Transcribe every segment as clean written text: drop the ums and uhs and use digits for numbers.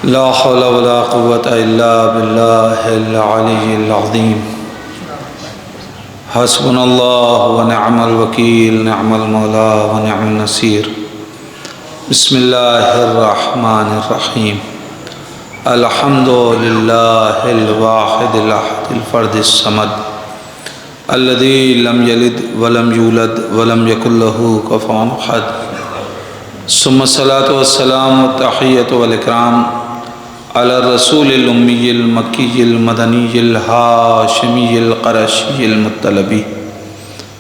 لا حول ولا قوة إلا بالله العلي العظيم حسبنا الله ونعم الوكيل نعم المولى ونعم النصير بسم الله الرحمن الرحيم الحمد لله الواحد الأحد الفرد الصمد الذي لم يلد ولم يولد ولم يكن له كفوا أحد ثم الصلاة والسلام والتحية والإكرام على الرسول الأمي المكي المدني الهاشمي القرشي المطلبي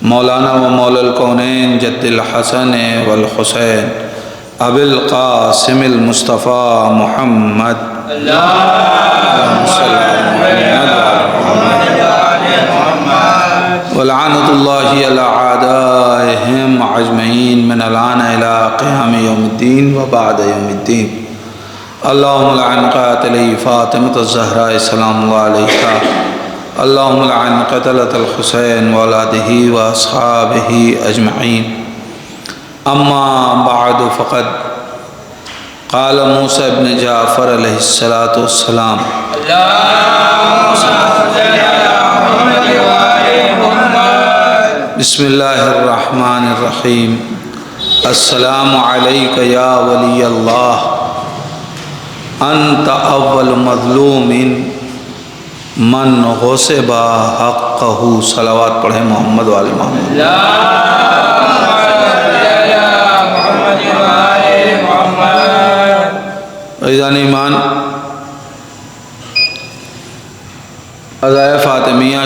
مولانا ومولا الكونين جد الحسن والحسين أبي القاسم المصطفى محمد اللهم صل على محمد ولعنة الله على أعدائهم أجمعين من الآن إلى قيام يوم الدين وبعد يوم الدين اللهم لعن قاتلي فاطمة الزهراء سلام الله عليها اللهم لعن قتلة الحسين وأولاده وأصحابه أجمعين أما بعد فقد قال موسى بن جعفر عليه الصلاة والسلام بسم الله الرحمن الرحيم السلام عليك يا ولي الله أنت أول مظلوم من غصب حقه صلوات پڑھیں محمد والے محمد عزیزان ایمان، عزائے فاطمیہ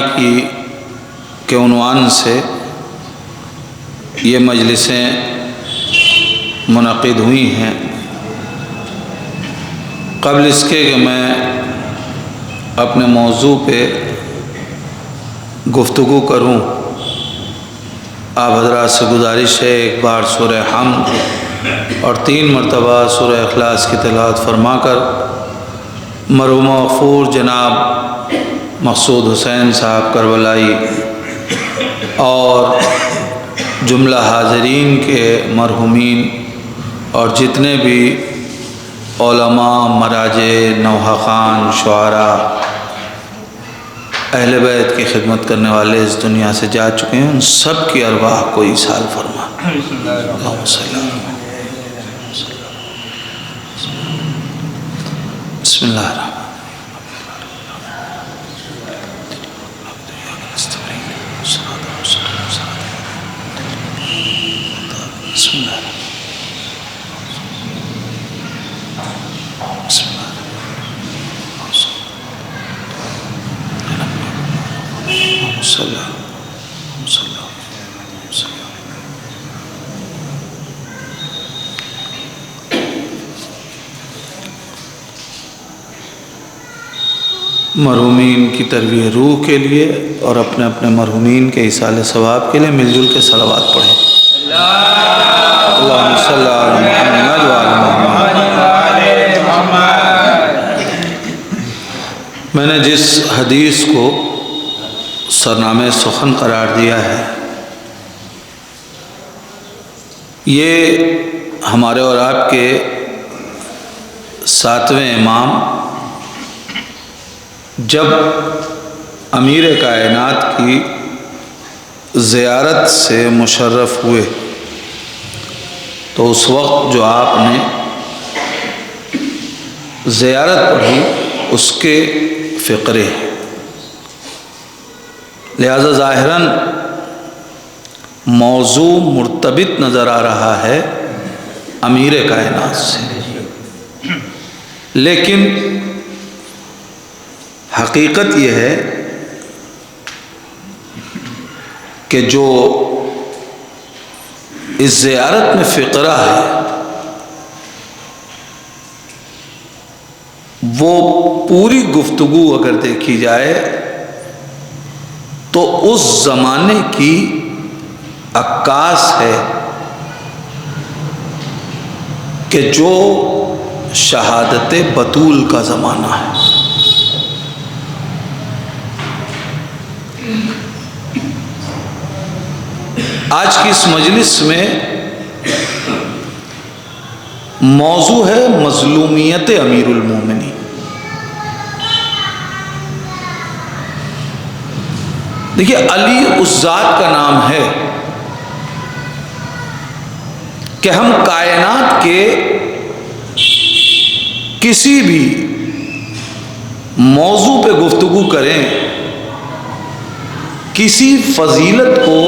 کے عنوان سے یہ مجلسیں منعقد ہوئی ہیں۔ قبل اس کے کہ میں اپنے موضوع پہ گفتگو کروں، آپ حضرات سے گزارش ہے ایک بار سورہ حمد اور 3 مرتبہ سورہ اخلاص کی تلاوت فرما کر مرحوم مغفور جناب مقصود حسین صاحب کربلائی اور جملہ حاضرین کے مرحومین اور جتنے بھی علماء، مراجع، نوحہ خان، شعراء، اہل بیت کی خدمت کرنے والے اس دنیا سے جا چکے ہیں، ان سب کی ارواح کو ایصال فرما۔ اللہم صلی اللہ علیہ بسم اللہ الرحمن بسم اللہ مرحومین کی ترویح روح کے لیے اور اپنے اپنے مرحومین کے ایصال ثواب کے لیے مل جل کے صلوات پڑھیں۔ اللہم صلی علی محمد وعلی محمد۔ میں نے جس حدیث کو سرنامہ سخن قرار دیا ہے، یہ ہمارے اور آپ کے 7ویں امام جب امیر کائنات کی زیارت سے مشرف ہوئے تو اس وقت جو آپ نے زیارت پڑھی اس کے فقرے ہیں، لہذا ظاہراً موضوع مرتبط نظر آ رہا ہے امیر کائنات سے، لیکن حقیقت یہ ہے کہ جو اس زیارت میں فقرہ ہے وہ پوری گفتگو اگر دیکھی جائے تو اس زمانے کی عکاس ہے کہ جو شہادت بطول کا زمانہ ہے۔ آج کی اس مجلس میں موضوع ہے مظلومیت امیر المومنین۔ دیکھیے علی اس ذات کا نام ہے کہ ہم کائنات کے کسی بھی موضوع پہ گفتگو کریں، کسی فضیلت کو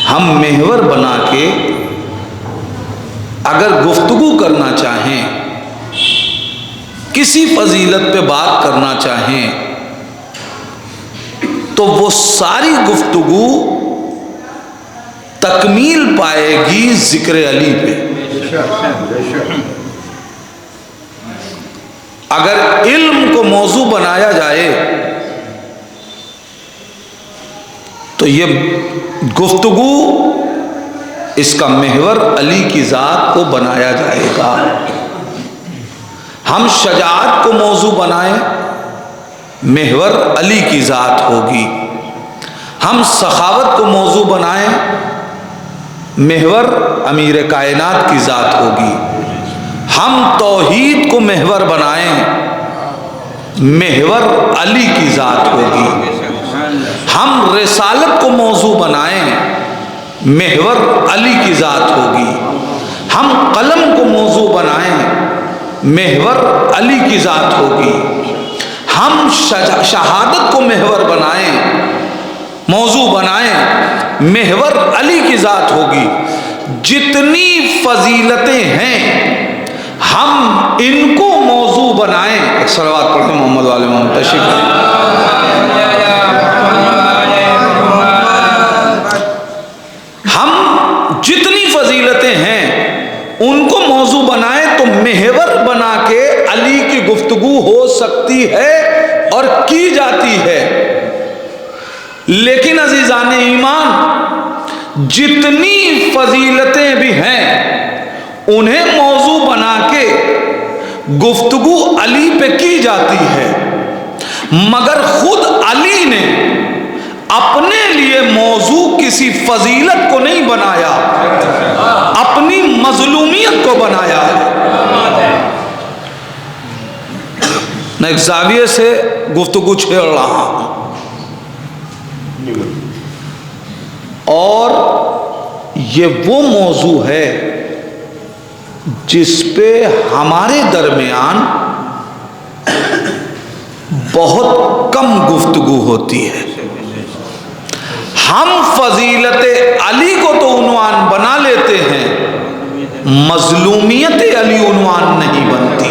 ہم محور بنا کے اگر گفتگو کرنا چاہیں، کسی فضیلت پہ بات کرنا چاہیں، تو وہ ساری گفتگو تکمیل پائے گی ذکر علی پہ۔ اگر علم کو موضوع بنایا جائے تو یہ گفتگو اس کا محور علی کی ذات کو بنایا جائے گا۔ ہم شجاعت کو موضوع بنائیں، محور علی کی ذات ہوگی۔ ہم سخاوت کو موضوع بنائیں، محور امیر کائنات کی ذات ہوگی۔ ہم توحید کو محور بنائیں، محور علی کی ذات ہوگی۔ ہم رسالت کو موضوع بنائیں، محور علی کی ذات ہوگی۔ ہم قلم کو موضوع بنائیں، محور علی کی ذات ہوگی۔ ہم شہادت کو محور بنائیں، موضوع بنائیں، محور علی کی ذات ہوگی۔ جتنی فضیلتیں ہیں ہم ان کو موضوع بنائیں۔ ایک صلوات پڑھیں محمد والے محمد، تشریف ہم جتنی فضیلتیں ہیں ان کو موضوع بنائیں تو محور بنا کے علی کی گفتگو ہو سکتی ہے اور کی جاتی ہے۔ لیکن عزیزان ایمان، جتنی فضیلتیں بھی ہیں انہیں موضوع بنا کے گفتگو علی پہ کی جاتی ہے، مگر خود علی نے اپنے لیے موضوع کسی فضیلت کو نہیں بنایا، اپنی مظلومیت کو بنایا ہے۔ میں ایک زاویے سے گفتگو چھیڑ رہا ہوں اور یہ وہ موضوع ہے جس پہ ہمارے درمیان بہت کم گفتگو ہوتی ہے۔ ہم فضیلت علی کو تو عنوان بنا لیتے ہیں، مظلومیت علی عنوان نہیں بنتی۔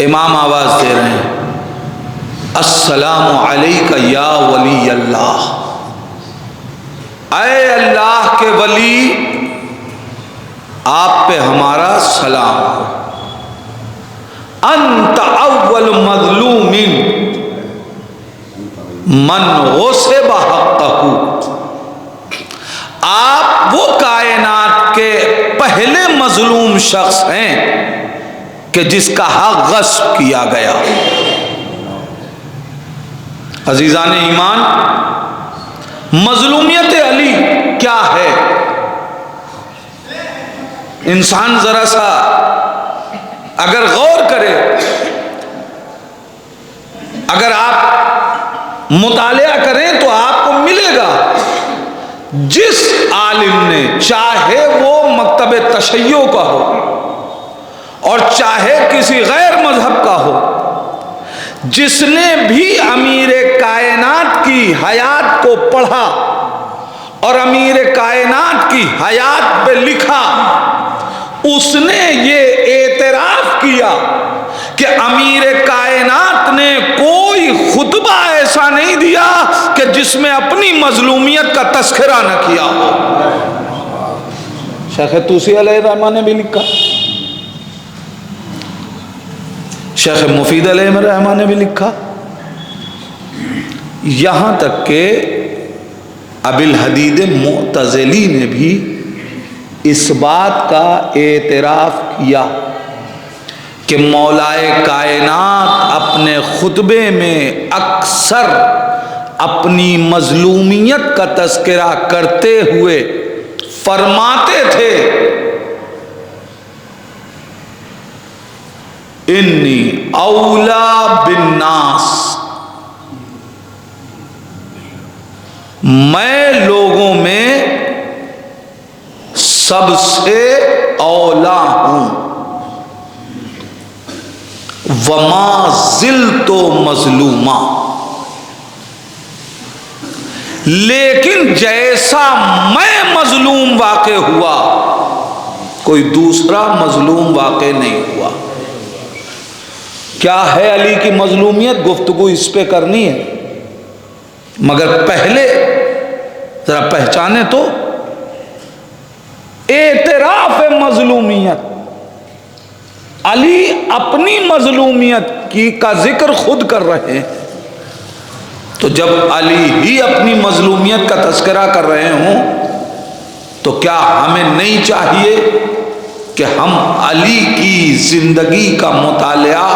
امام آواز دے رہے ہیں، السلام علیک یا ولی اللہ، اے اللہ کے ولی آپ پہ ہمارا سلام ہو۔ انت اول مظلوم من غصب حقہ، آپ وہ کائنات کے پہلے مظلوم شخص ہیں کہ جس کا حق غصب کیا گیا۔ عزیزان ایمان، مظلومیت علی کیا ہے؟ انسان ذرا سا اگر غور کرے، اگر آپ مطالعہ کریں تو آپ کو ملے گا جس عالم نے، چاہے وہ مکتب تشیع کا ہو اور چاہے کسی غیر مذہب کا ہو، جس نے بھی امیر کائنات کی حیات کو پڑھا اور امیر کائنات کی حیات پہ لکھا، اس نے یہ اعتراف کیا کہ امیر کائنات نے کوئی خطبہ ایسا نہیں دیا کہ جس میں اپنی مظلومیت کا تذکرہ نہ کیا ہو۔ شیخ طوسی علیہ الرحمہ نے بھی لکھا، شیخ مفید علیہ الرحمہ نے بھی لکھا، یہاں تک کہ ابی الحدید معتزلی نے بھی اس بات کا اعتراف کیا کہ مولا کائنات اپنے خطبے میں اکثر اپنی مظلومیت کا تذکرہ کرتے ہوئے فرماتے تھے انی اولا بالناس، میں لوگوں میں سب سے اولا ہوں، وما زلت مظلوما، لیکن جیسا میں مظلوم واقع ہوا کوئی دوسرا مظلوم واقع نہیں ہوا۔ کیا ہے علی کی مظلومیت؟ گفتگو اس پہ کرنی ہے، مگر پہلے ذرا پہچانے تو اعتراف مظلومیت۔ علی اپنی مظلومیت کا ذکر خود کر رہے ہیں، تو جب علی ہی اپنی مظلومیت کا تذکرہ کر رہے ہوں تو کیا ہمیں نہیں چاہیے کہ ہم علی کی زندگی کا مطالعہ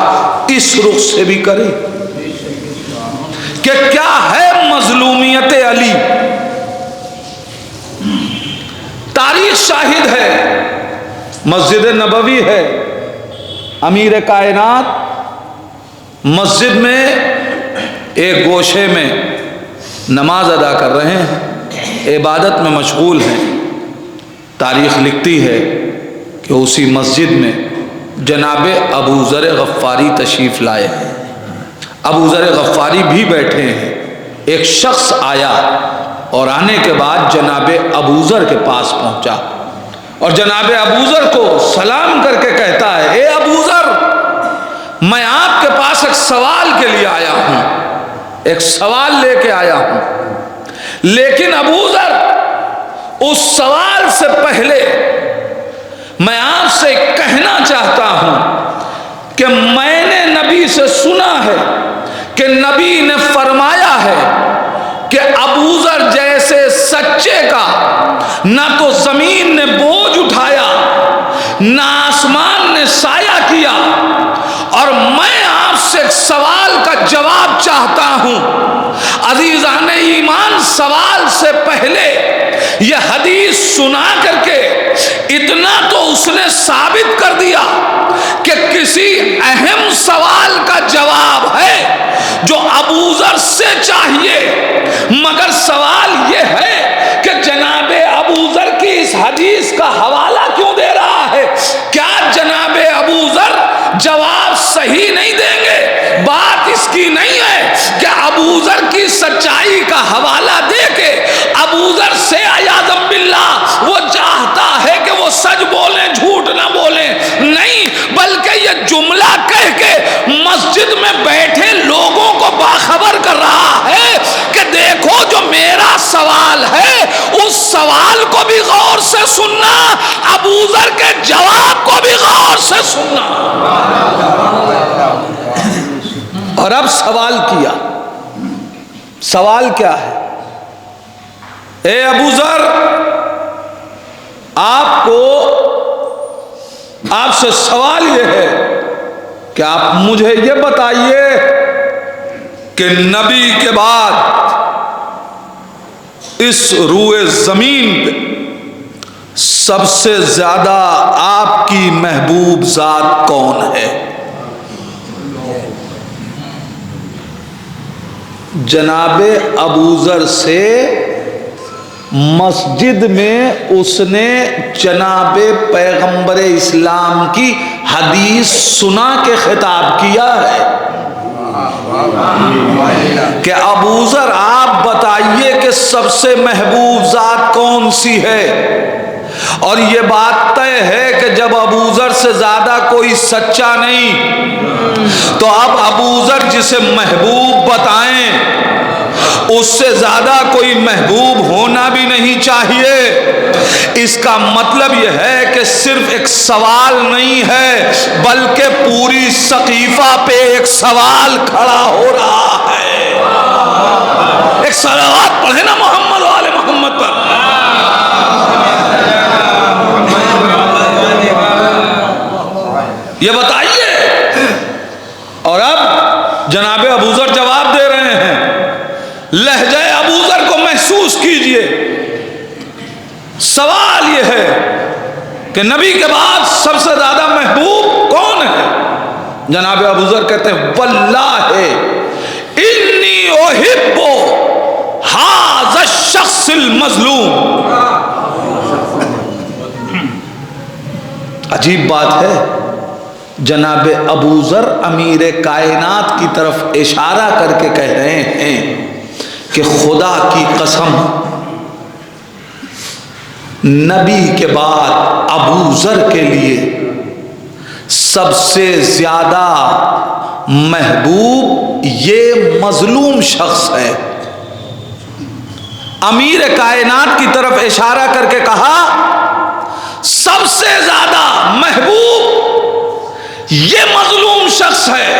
اس رخ سے بھی کریں کہ کیا ہے مظلومیت علی؟ تاریخ شاہد ہے، مسجد نبوی ہے، امیر کائنات مسجد میں ایک گوشے میں نماز ادا کر رہے ہیں، عبادت میں مشغول ہیں۔ تاریخ لکھتی ہے کہ اسی مسجد میں جناب ابو ذر غفاری تشریف لائے ہیں، ابو ذر غفاری بھی بیٹھے ہیں۔ ایک شخص آیا اور آنے کے بعد جناب ابو ذر کے پاس پہنچا اور جناب ابو ذر کو سلام کر کے کہتا ہے، اے ابو ذر، میں آپ کے پاس ایک سوال کے لیے آیا ہوں، ایک سوال لے کے آیا ہوں، لیکن ابو ذر اس سوال سے پہلے میں آپ سے کہنا چاہتا ہوں کہ میں نے نبی سے سنا ہے کہ نبی نے فرمایا ہے کہ ابو ذر جیسے سچے کا نہ تو زمین نے بوجھ اٹھایا نہ آسمان نے سایہ کیا، اور میں آپ سے ایک سوال کا جواب چاہتا ہوں۔ عزیزان ایمان، سوال سے پہلے یہ حدیث سنا کر کے اتنا تو اس نے ثابت کر دیا کہ کسی اہم سوال کا جواب ہے جو ابو ذر سے چاہیے، مگر سوال یہ ہے کہ جناب ابو ذر کی اس حدیث کا حوالہ کیوں دے رہا ہے؟ کیا جناب ابو ذر جواب صحیح نہیں دیں گے؟ بات اس کی نہیں ہے کہ ابو ذر کی سچائی کا حوالہ دے کے ابو ذر سے عیاذ باللہ وہ چاہتا ہے کہ وہ سچ بولیں جھوٹ نہ بولیں، نہیں، بلکہ یہ جملہ کہہ کے مسجد میں بیٹھے لوگوں کو باخبر کر رہا ہے کہ دیکھو جو میرا سوال ہے اس سوال کو بھی غور سے سننا، ابو ذر کے جواب کو بھی غور سے سننا۔ اور اب سوال کیا، سوال کیا ہے؟ اے ابو ذر، آپ سے سوال یہ ہے کہ آپ مجھے یہ بتائیے کہ نبی کے بعد اس روئے زمین پہ سب سے زیادہ آپ کی محبوب ذات کون ہے؟ جناب ابو ذر سے مسجد میں اس نے جناب پیغمبر اسلام کی حدیث سنا کے خطاب کیا ہے کہ ابو ذر آپ بتائیے کہ سب سے محبوب ذات کون سی ہے؟ اور یہ بات طے ہے کہ جب ابو ذر سے زیادہ کوئی سچا نہیں تو اب ابو ذر جسے محبوب بتائیں اس سے زیادہ کوئی محبوب ہونا بھی نہیں چاہیے۔ اس کا مطلب یہ ہے کہ صرف ایک سوال نہیں ہے بلکہ پوری سقیفہ پہ ایک سوال کھڑا ہو رہا ہے۔ ایک صلوات پڑھے نا محمد و آل محمد پر۔ یہ بتائیے، اور اب جناب ابو ذر جواب دے رہے ہیں، لہ یہ ہے کہ نبی کے بعد سب سے زیادہ محبوب کون ہے؟ جناب ابو ذر کہتے ہیں واللہ انی احب ھذا الشخص المظلوم. عجیب بات ہے، جناب ابو ذر امیر کائنات کی طرف اشارہ کر کے کہہ رہے ہیں کہ خدا کی قسم نبی کے بعد ابو ذر کے لیے سب سے زیادہ محبوب یہ مظلوم شخص ہے. امیر کائنات کی طرف اشارہ کر کے کہا سب سے زیادہ محبوب یہ مظلوم شخص ہے.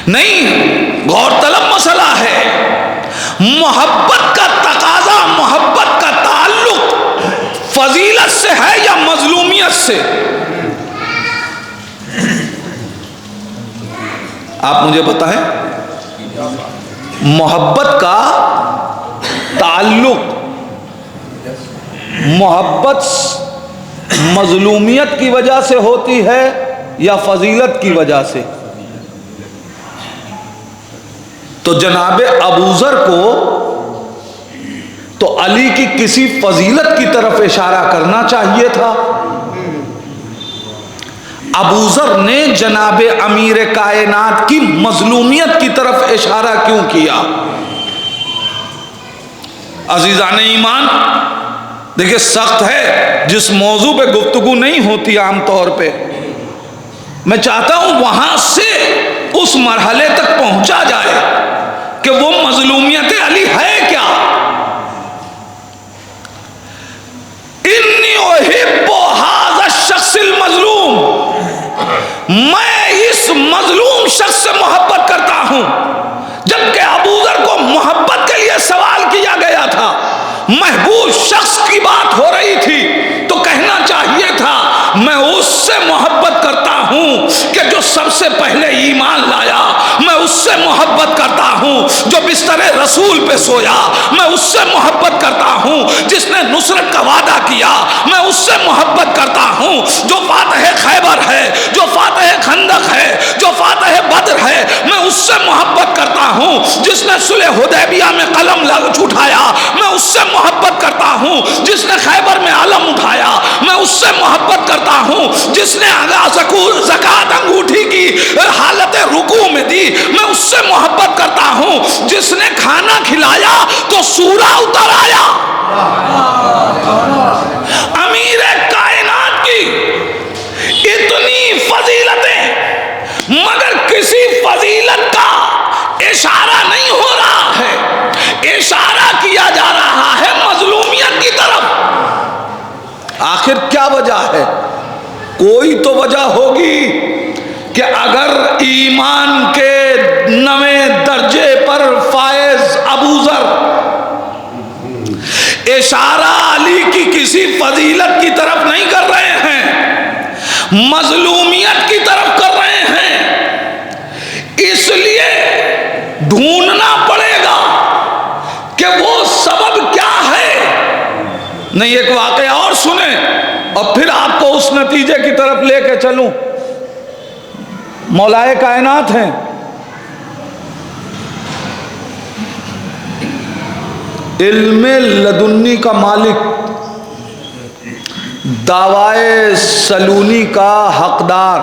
نہیں، غور طلب مسئلہ ہے. محبت کا تقاضا، محبت کا تعلق فضیلت سے ہے یا مظلومیت سے؟ آپ مجھے بتائیں. محبت کا تعلق، محبت مظلومیت کی وجہ سے ہوتی ہے یا فضیلت کی وجہ سے؟ تو جناب ابو ذر کو تو علی کی کسی فضیلت کی طرف اشارہ کرنا چاہیے تھا. ابو ذر نے جناب امیر کائنات کی مظلومیت کی طرف اشارہ کیوں کیا؟ عزیزان ایمان، دیکھیں سخت ہے، جس موضوع پہ گفتگو نہیں ہوتی عام طور پہ، میں چاہتا ہوں وہاں سے اس مرحلے تک پہنچا جائے کہ وہ مظلومیت علی ہے کیا. انی احب ھذا الشخص المظلوم، میں اس مظلوم شخص سے محبت کرتا ہوں. جبکہ ابو ذر کو محبت کے لیے سوال کیا گیا تھا، محبوب شخص کی بات ہو رہی تھی، تو کہنا چاہیے تھا میں اس سے محبت کرتا ہوں کہ جو سب سے پہلے ایمان لایا، میں اس سے محبت کرتا ہوں جو بستر رسول پہ سویا، میں اس سے محبت کرتا ہوں جس نے نصرت کا وعدہ کیا، میں اس سے محبت کرتا ہوں جو فاتح خیبر ہے، جو فاتح خندق ہے، جو فاتح بدر ہے، میں اس سے محبت کرتا ہوں جس نے صلح حدیبیہ میں قلم اٹھایا، میں اس سے محبت کرتا ہوں جس نے خیبر میں علم اٹھایا، میں اس سے محبت کرتا ہوں جس نے زکات انگوٹھی کی حالت رکوع میں دی، میں اس سے محبت کرتا ہوں جس نے کھانا کھلایا تو سورہ اتر آیا. امیر کائنات کی اتنی فضیلتیں، مگر کسی فضیلت کا اشارہ نہیں ہو رہا ہے، اشارہ کیا جا رہا ہے مظلومیت کی طرف. آخر کیا وجہ ہے؟ کوئی تو وجہ ہوگی کہ اگر ایمان کے 9ویں درجے پر فائز ابو ذر اشارہ علی کی کسی فضیلت کی طرف نہیں کر رہے ہیں، مظلومیت کی طرف کر رہے ہیں، اس لیے ڈھونڈنا پڑے گا کہ وہ سبب کیا ہے. نہیں، ایک واقعہ اور سنیں اور پھر آپ کو اس نتیجے کی طرف لے کے چلوں. مولائے کائنات ہیں، علم لدنی کا مالک، دعوائے سلونی کا حقدار،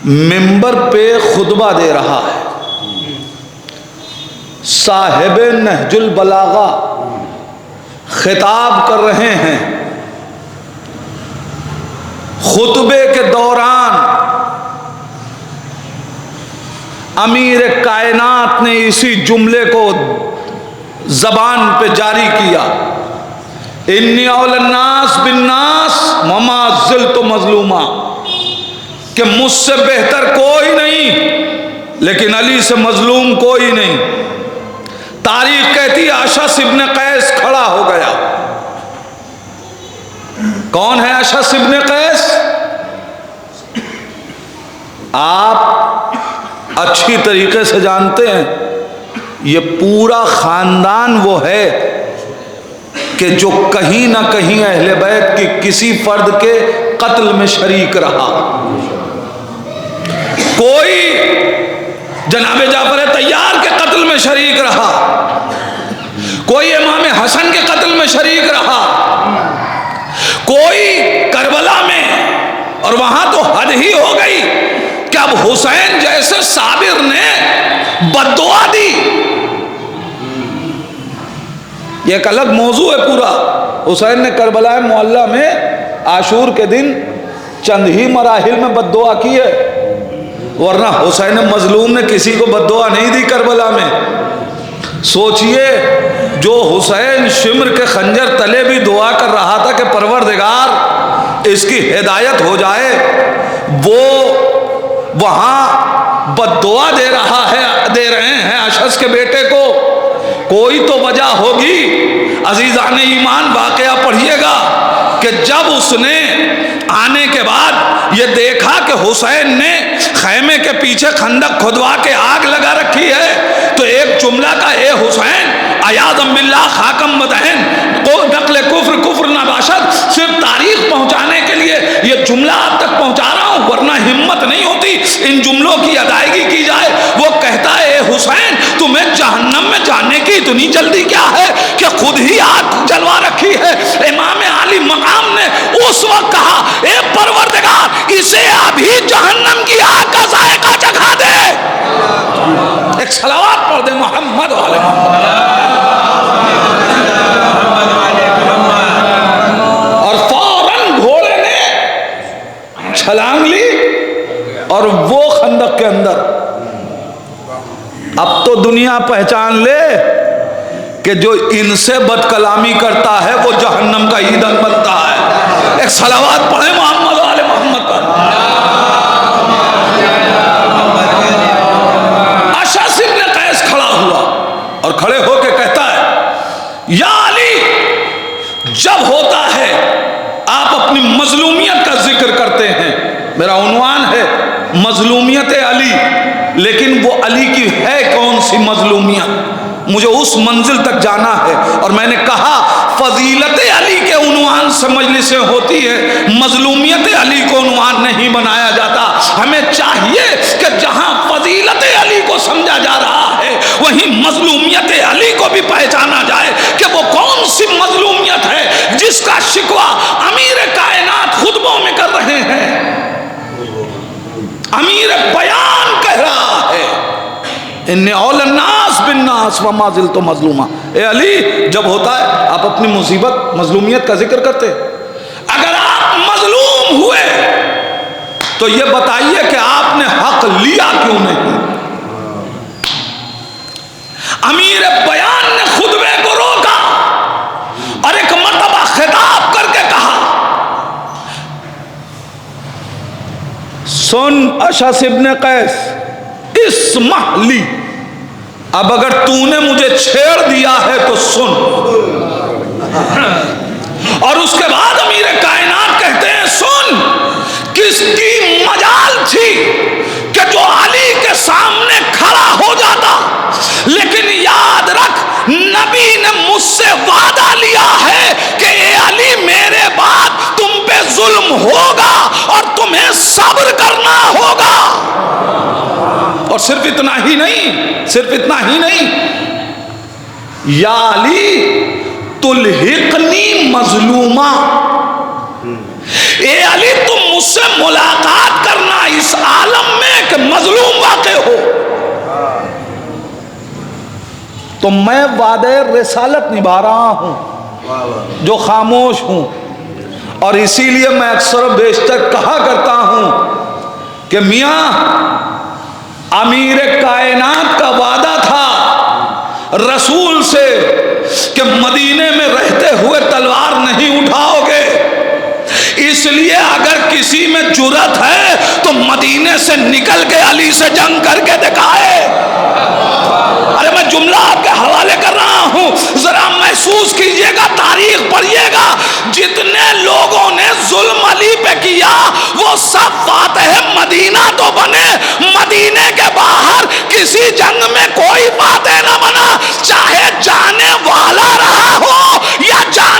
منبر پہ خطبہ دے رہا ہے. صاحب نہج البلاغہ خطاب کر رہے ہیں. خطبے کے دوران امیر کائنات نے اسی جملے کو زبان پہ جاری کیا، انی اول الناس بالناس وما زلت مظلوما، کہ مجھ سے بہتر کوئی نہیں لیکن علی سے مظلوم کوئی نہیں. تاریخ کہتی ہے اشعث ابن قیس کھڑا ہو گیا. کون ہے اشعث ابن قیس؟ آپ اچھی طریقے سے جانتے ہیں، یہ پورا خاندان وہ ہے کہ جو کہیں نہ کہیں اہل بیت کی کسی فرد کے قتل میں شریک رہا. کوئی جناب جعفر طیار کے قتل میں شریک رہا, کوئی امام حسن کے قتل میں شریک رہا, کوئی کربلا میں, اور وہاں تو حد ہی ہو گئی کہ اب حسین جیسے صابر نے بد دعا دی. یہ ایک الگ موضوع ہے پورا. حسین نے کربلا معلی میں عاشور کے دن چند ہی مراحل میں بد دعا کی ہے, ورنہ حسین مظلوم نے کسی کو بد دعا نہیں دی کربلا میں. سوچئے جو حسین شمر کے خنجر تلے بھی دعا کر رہا تھا کہ پروردگار اس کی ہدایت ہو جائے, وہ وہاں بد دعا دے رہے ہیں اشعث کے بیٹے کو. کوئی تو وجہ ہوگی. عزیزان ایمان واقعہ پڑھیے گا کہ جب اس نے آنے کے بعد یہ دیکھا کہ حسین نے خیمے کے پیچھے خندق کھدوا کے آگ لگا رکھی ہے, تو ایک جملہ کا اے حسین عیاذم باللہ خاکم مدہن نقل کفر نہ باشد, صرف تاریخ پہنچانے کے لیے یہ جملہ آپ تک پہنچا رہا ہوں, ورنہ ہمت نہیں ہوتی ان جملوں کی ادائیگی کی جائے. وہ کہتا ہے اے حسین تمہیں جہنم میں جانے کی اتنی جلدی کیا ہے کہ خود ہی آگ جلوا رکھی ہے. امام علی مقام نے اس وقت کہا اے پروردگار اسے ابھی جہنم کی آگ کا ذائقہ چکھا دے. ایک صلوات پڑھ دے محمد والے محمد. اور فوراً گھوڑے نے چھلانگ لی اور وہ خندق کے اندر. اب تو دنیا پہچان لے کہ جو ان سے بد کلامی کرتا ہے وہ جہنم کا ایندھن بنتا ہے. ایک صلوات پڑھیں محمد والے محمد پر. اشعث ابن قیس کھڑا ہوا اور کھڑے ہو کے کہتا ہے یا علی, جب ہوتا ہے آپ اپنی مظلومیت کا ذکر کرتے ہیں, میرا عنوان ہے مظلومیت علی, لیکن وہ علی کی ہے کون سی مظلومیت, مجھے اس منزل تک جانا ہے. اور میں نے کہا فضیلت علی کے عنوان سے مجلسیں ہوتی ہے, مظلومیت علی کو عنوان نہیں بنایا جاتا. ہمیں چاہیے کہ جہاں فضیلت علی کو سمجھا جا رہا ہے وہیں مظلومیت علی کو بھی پہچانا جائے کہ وہ کون سی مظلومیت ہے جس کا شکوہ امیر کائنات خطبوں میں کر رہے ہیں. امیر بیان کہہ رہا ہے اِنِّ اَوْلَى النَّاسِ بِالنَّاسِ وَمَا زِلْتُ مَظْلُومًا. اے علی جب ہوتا ہے آپ اپنی مصیبت مظلومیت کا ذکر کرتے ہیں. اگر آپ مظلوم ہوئے تو یہ بتائیے کہ آپ نے حق لیا کیوں نہیں. امیر بیان نے خطبے کو روکا اور ایک مرتبہ خطاب کر کے کہا سن اشعث ابن قیس اسمح لی, اب اگر تو نے مجھے چھیڑ دیا ہے تو سن. اور اس کے بعد امیر کائنات کہتے ہیں سن, کس کی مجال تھی کہ جو علی کے سامنے کھڑا ہو جاتا, لیکن یاد رکھ نبی نے مجھ سے وعدہ لیا ہے کہ اے علی میرے بعد تم پہ ظلم ہوگا اور تمہیں صبر کرنا ہوگا. اور صرف اتنا ہی نہیں, یا علی تلحقنی مظلومہ, اے علی تم مجھ سے ملاقات کرنا اس عالم میں کہ مظلوم واقع ہو. تو میں وعدہ رسالت نبھا رہا ہوں جو خاموش ہوں, اور اسی لیے میں اکثر و بیشتر کہا کرتا ہوں کہ میاں امیر کائنات کا وعدہ تھا رسول سے کہ مدینے میں رہتے ہوئے تلوار نہیں اٹھاؤ گے, اس لیے اگر کسی میں جرأت ہے تو مدینے سے نکل کے علی سے جنگ کر کے دکھائے. ارے میں جملہ آپ کے حوالے کر رہا ہوں, ذرا محسوس کیجئے گا, تاریخ پڑھیے گا, جتنے لوگوں نے ظلم علی پہ کیا وہ سب فاتح مدینہ تو بنے, مدینے کے باہر کسی جنگ میں کوئی فاتح نہ بنا, چاہے جانے والا رہا ہو یا جانے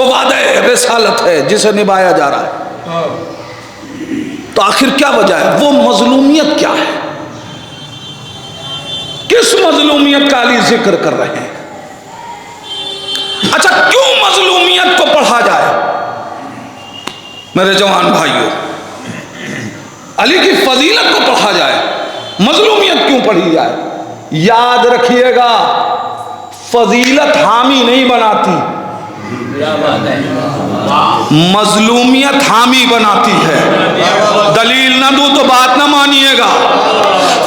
وعدہ رسالت ہے جسے نبھایا جا رہا ہے. تو آخر کیا وجہ ہے؟ وہ مظلومیت کیا ہے؟ کس مظلومیت کا علی ذکر کر رہے ہیں؟ اچھا کیوں مظلومیت کو پڑھا جائے؟ میرے جوان بھائیوں، علی کی فضیلت کو پڑھا جائے، مظلومیت کیوں پڑھی جائے؟ یاد رکھیے گا، فضیلت حامی نہیں بناتی، مظلومیت حامی بناتی ہے. دلیل نہ دوں تو بات نہ مانیے گا.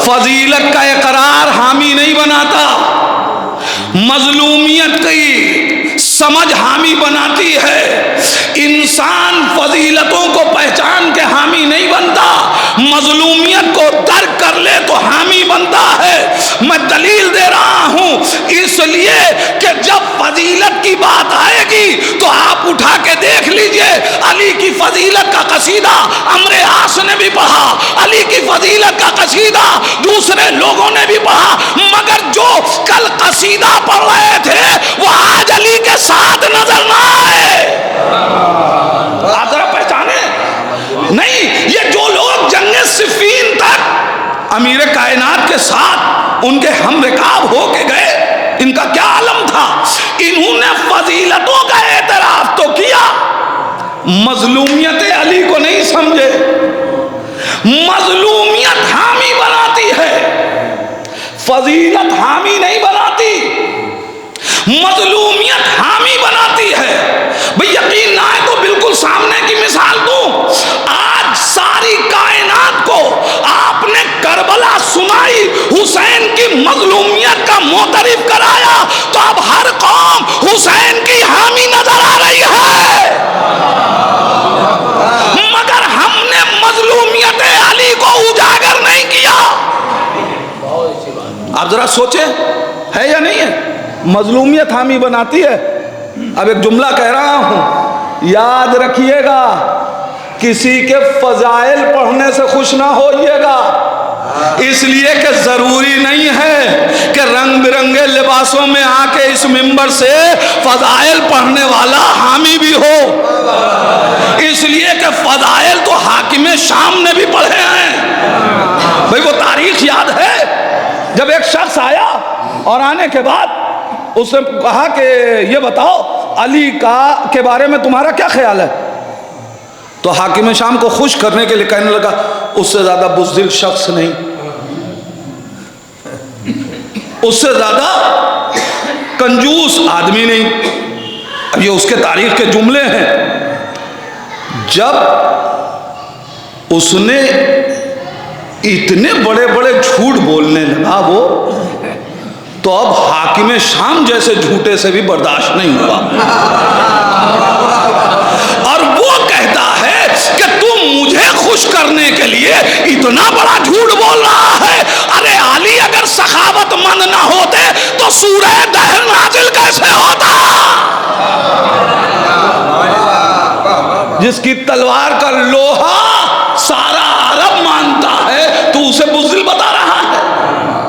فضیلت کا اقرار حامی نہیں بناتا، مظلومیت کی سمجھ حامی بناتی ہے. انسان فضیلتوں کو پہچان کے حامی نہیں بنتا، مظلومیت کو درک کر لے تو حامی بنتا ہے. میں دلیل دے رہا ہوں اس لیے کہ جب فضیلت کی بات آئے گی تو آپ اٹھا کے دیکھ لیجئے، علی کی فضیلت کا قصیدہ عمرو عاص نے بھی پڑھا، علی کی فضیلت کا قصیدہ دوسرے لوگوں نے بھی پڑھا، مگر جو کل قصیدہ پڑھ رہے تھے وہ آج علی کے ساتھ نظر نہ آئے. آپ ذرا پہچانے نہیں، یہ جو لوگ جنگ صفین تک امیر کائنات کے ساتھ ان کے ہم رکاب ہو کے گئے، ان کا کیا عالم تھا؟ انہوں نے فضیلتوں کا اعتراف تو کیا، مظلومیت علی کو نہیں سمجھے. مظلومیت حامی بناتی ہے، فضیلت حامی نہیں بناتی، مظلومیت حامی بناتی ہے. بھئی یقین نہ ہے تو بالکل سامنے کی مثال دوں. آج ساری کائنات کو آپ نے کربلا سنائی، حسین کی مظلومیت کا معترف کرایا، تو اب ہر قوم حسین کی حامی نظر آ رہی ہے. مگر ہم نے مظلومیت علی کو اجاگر نہیں کیا. آپ ذرا سوچیں، ہے یا نہیں ہے؟ مظلومیت حامی بناتی ہے. اب ایک جملہ کہہ رہا ہوں، یاد رکھیے گا، کسی کے فضائل پڑھنے سے خوش نہ ہوئیے گا، اس لیے کہ ضروری نہیں ہے کہ رنگ برنگے لباسوں میں آ کے اس منبر سے فضائل پڑھنے والا حامی بھی ہو. اس لیے کہ فضائل تو حاکم شام نے بھی پڑھے ہیں. بھئی وہ تاریخ یاد ہے، جب ایک شخص آیا اور آنے کے بعد اس نے کہا کہ یہ بتاؤ علی کے بارے میں تمہارا کیا خیال ہے؟ تو حاکم شام کو خوش کرنے کے لیے کہنے لگا، اس سے زیادہ بزدل شخص نہیں، اس سے زیادہ کنجوس آدمی نہیں. اب یہ اس کے تاریخ کے جملے ہیں. جب اس نے اتنے بڑے بڑے جھوٹ بولنے لگا وہ، تو اب حاکم شام جیسے جھوٹے سے بھی برداشت نہیں ہوا، اور وہ کہتا ہے کہ تم مجھے خوش کرنے کے لیے اتنا بڑا جھوٹ بول رہا ہے. ارے علی اگر سخاوت مند نہ ہوتے تو سورہ دہر نازل کیسے ہوتا؟ جس کی تلوار کا لوہا سارا عرب مانتا ہے تو اسے بزدل بتا رہا ہے.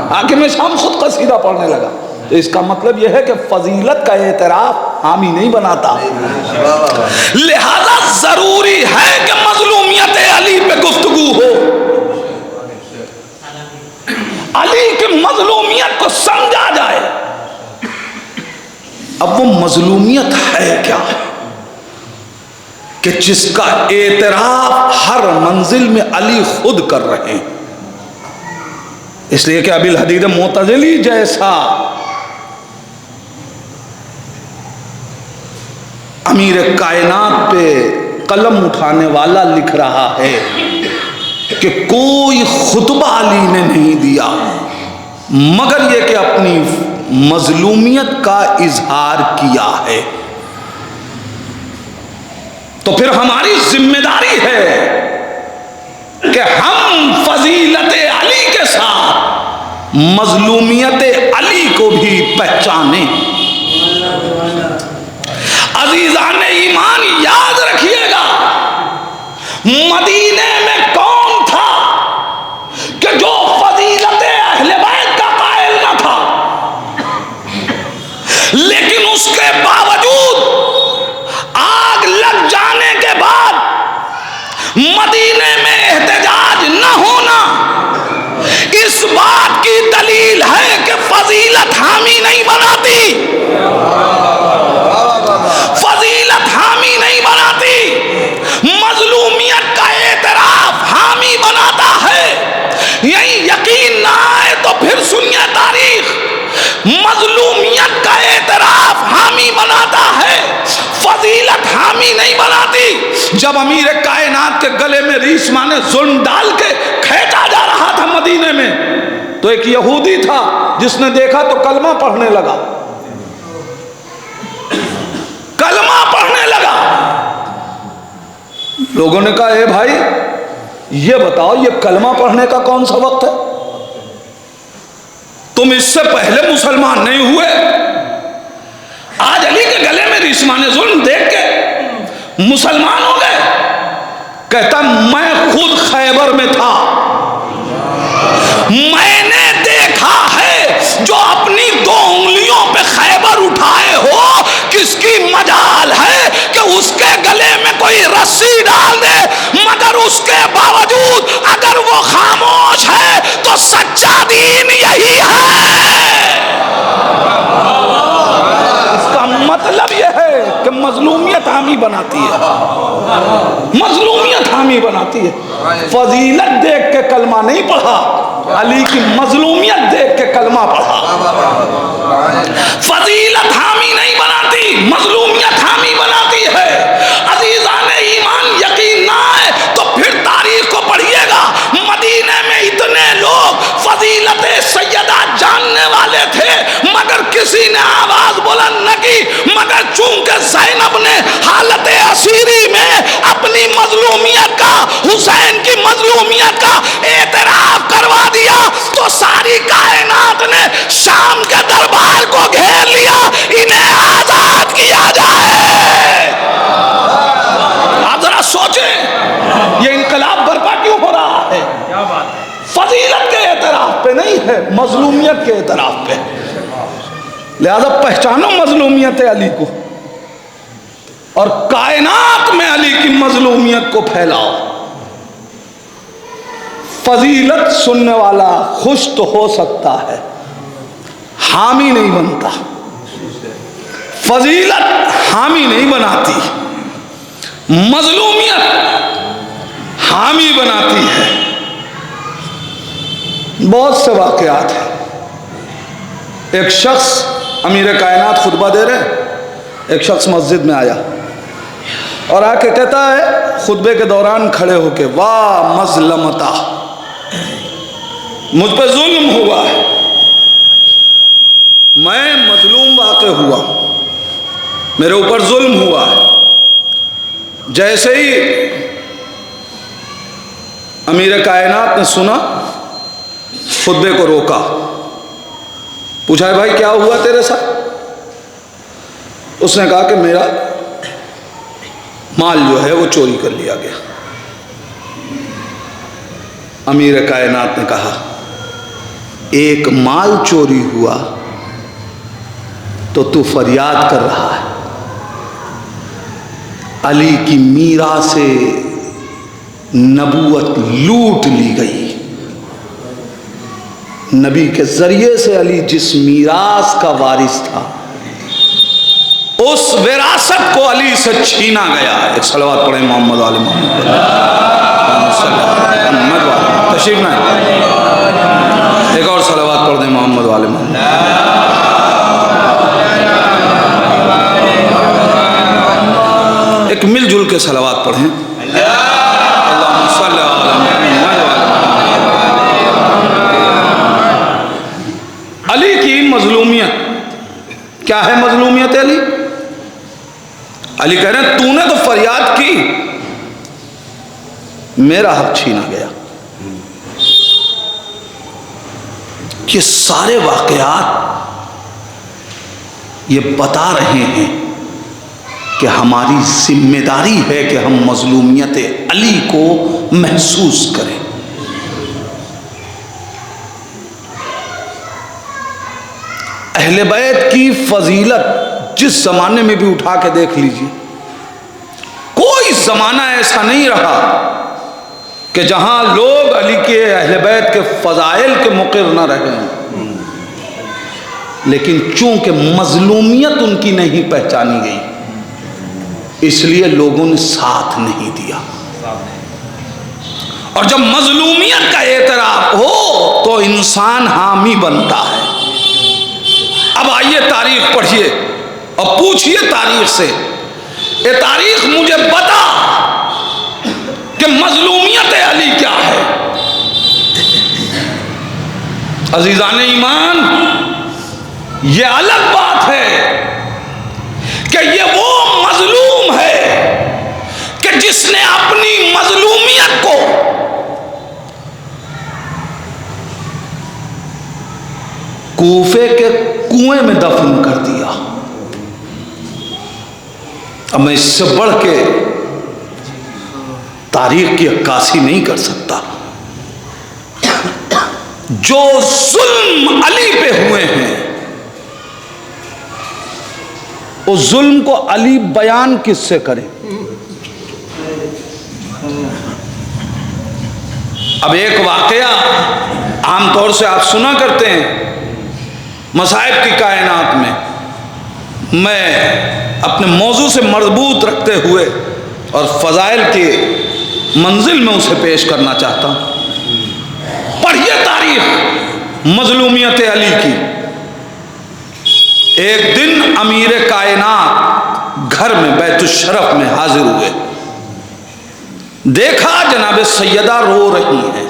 حاکم شام خود قصیدہ پڑھنے لگا. اس کا مطلب یہ ہے کہ فضیلت کا اعتراف حامی نہیں بناتا. لہذا ضروری ہے کہ مظلومیت علی پہ گفتگو ہو، علی کی مظلومیت کو سمجھا جائے. اب وہ مظلومیت ہے کیا کہ جس کا اعتراف ہر منزل میں علی خود کر رہے ہیں. اس لیے کہ ابی الحدید معتزلی جیسا امیر کائنات پہ قلم اٹھانے والا لکھ رہا ہے کہ کوئی خطبہ علی نے نہیں دیا مگر یہ کہ اپنی مظلومیت کا اظہار کیا ہے. تو پھر ہماری ذمہ داری ہے کہ ہم فضیلت علی کے ساتھ مظلومیت علی کو بھی پہچانیں. عزیزان ایمان یاد رکھیے گا، مدینے میں کون تھا کہ جو فضیلت اہل بیت کا قائل نہ تھا، لیکن اس کے باوجود حامی نہیں بناتی. جب امیر کائنات کے گلے میں ریشما نے ظلم ڈال کے کھینچا جا رہا تھا مدینے میں, تو ایک یہودی تھا جس نے دیکھا تو کلمہ پڑھنے لگا, کلمہ پڑھنے لگا. لوگوں نے کہا اے بھائی یہ بتاؤ یہ کلمہ پڑھنے کا کون سا وقت ہے؟ تم اس سے پہلے مسلمان نہیں ہوئے, آج علی کے گلے میں ریشما ظلم دیکھ کے مسلمان ہو گئے. کہتا میں خود خیبر میں تھا, میں نے دیکھا ہے جو اپنی 2 انگلیوں پہ خیبر اٹھائے ہو کس کی مجال ہے کہ اس کے گلے میں کوئی رسی ڈال دے, مگر اس کے باوجود اگر وہ خاموش ہے تو سچا دین یہی ہے. اس کا مطلب یہ ہے کہ مظلومیت حامی بناتی ہے, مظلومیت حامی بناتی ہے. فضیلت دیکھ کے کلمہ نہیں پڑھا, علی کی مظلومیت دیکھ کے کلمہ پڑھا. فضیلت حامی نہیں بناتی, مظلومیت حامی بناتی ہے. عزیزان ایمان یقین نہ ہے تو پھر تاریخ کو پڑھیے گا, مدینے میں اتنے لوگ فضیلت سیدہ جاننے والے تھے مگر کسی نے آواز بلند نہ کی, مگر چونکہ زینب نے حالت اسیری میں اپنی مظلومیت کا, حسین کی مظلومیت کا اعتراف کروا دیا تو ساری کائنات نے شام کے دربار کو گھیر لیا, انہیں آزاد کیا جائے. آپ ذرا سوچیں یہ انقلاب برپا کیوں ہو رہا ہے؟ فضیلت کے اعتراف پہ نہیں ہے, مظلومیت کے اعتراف پہ. لہذا پہچانو مظلومیت علی کو اور کائنات میں علی کی مظلومیت کو پھیلاؤ. فضیلت سننے والا خوش تو ہو سکتا ہے, حامی نہیں بنتا. فضیلت حامی نہیں بناتی, مظلومیت حامی بناتی ہے. بہت سے واقعات ہیں. ایک شخص, امیر کائنات خطبہ دے رہے, ایک شخص مسجد میں آیا اور آ کے کہتا ہے خطبے کے دوران کھڑے ہو کے, واہ مظلمتا, مجھ پہ ظلم ہوا ہے, میں مظلوم واقع ہوا, میرے اوپر ظلم ہوا ہے. جیسے ہی امیر کائنات نے سنا خطبے کو روکا, پوچھا ہے بھائی کیا ہوا تیرے ساتھ؟ اس نے کہا کہ میرا مال جو ہے وہ چوری کر لیا گیا. امیر کائنات نے کہا ایک مال چوری ہوا تو تو فریاد کر رہا ہے, علی کی میراث سے نبوت لوٹ لی گئی. نبی کے ذریعے سے علی جس میراث کا وارث تھا اس وراثت کو علی سے چھینا گیا. ایک صلوات پڑھیں محمد والے محمد, تشریف نہ, ایک اور صلوات پڑھ دیں محمد والے محمد. ایک مل جل کے صلوات پڑھیں. اللہم صلی علی محمد. علی کی مظلومیت کیا ہے؟ مظلومیت علی, علی کہہ رہے ہیں تو نے تو فریاد کی, میرا حق چھینا گیا. یہ سارے واقعات یہ بتا رہے ہیں کہ ہماری ذمہ داری ہے کہ ہم مظلومیت علی کو محسوس کریں. اہل بیت کی فضیلت جس زمانے میں بھی اٹھا کے دیکھ لیجیے, کوئی زمانہ ایسا نہیں رہا کہ جہاں لوگ علی کے اہل بیت کے فضائل کے مقر نہ رہے ہیں, لیکن چونکہ مظلومیت ان کی نہیں پہچانی گئی اس لیے لوگوں نے ساتھ نہیں دیا. اور جب مظلومیت کا اعتراف ہو تو انسان حامی بنتا ہے. اب آئیے تاریخ پڑھیے اور پوچھئے تاریخ سے اے تاریخ مجھے بتا کہ مظلومیت علی کیا ہے۔ عزیزان ایمان، یہ الگ بات ہے کہ یہ وہ مظلوم ہے کہ جس نے اپنی مظلومیت کو کوفے کے کنویں میں دفن کر دیا۔ اب میں اس سے بڑھ کے تاریخ کی عکاسی نہیں کر سکتا۔ جو ظلم علی پہ ہوئے ہیں، اس ظلم کو علی بیان کس سے کرے؟ اب ایک واقعہ عام طور سے آپ سنا کرتے ہیں مصائب کی کائنات میں اپنے موضوع سے مربوط رکھتے ہوئے اور فضائل کی منزل میں اسے پیش کرنا چاہتا ہوں۔ پڑھیے تاریخ مظلومیت علی کی۔ ایک دن امیر کائنات گھر میں بیت الشرف میں حاضر ہوئے، دیکھا جناب سیدہ رو رہی ہیں۔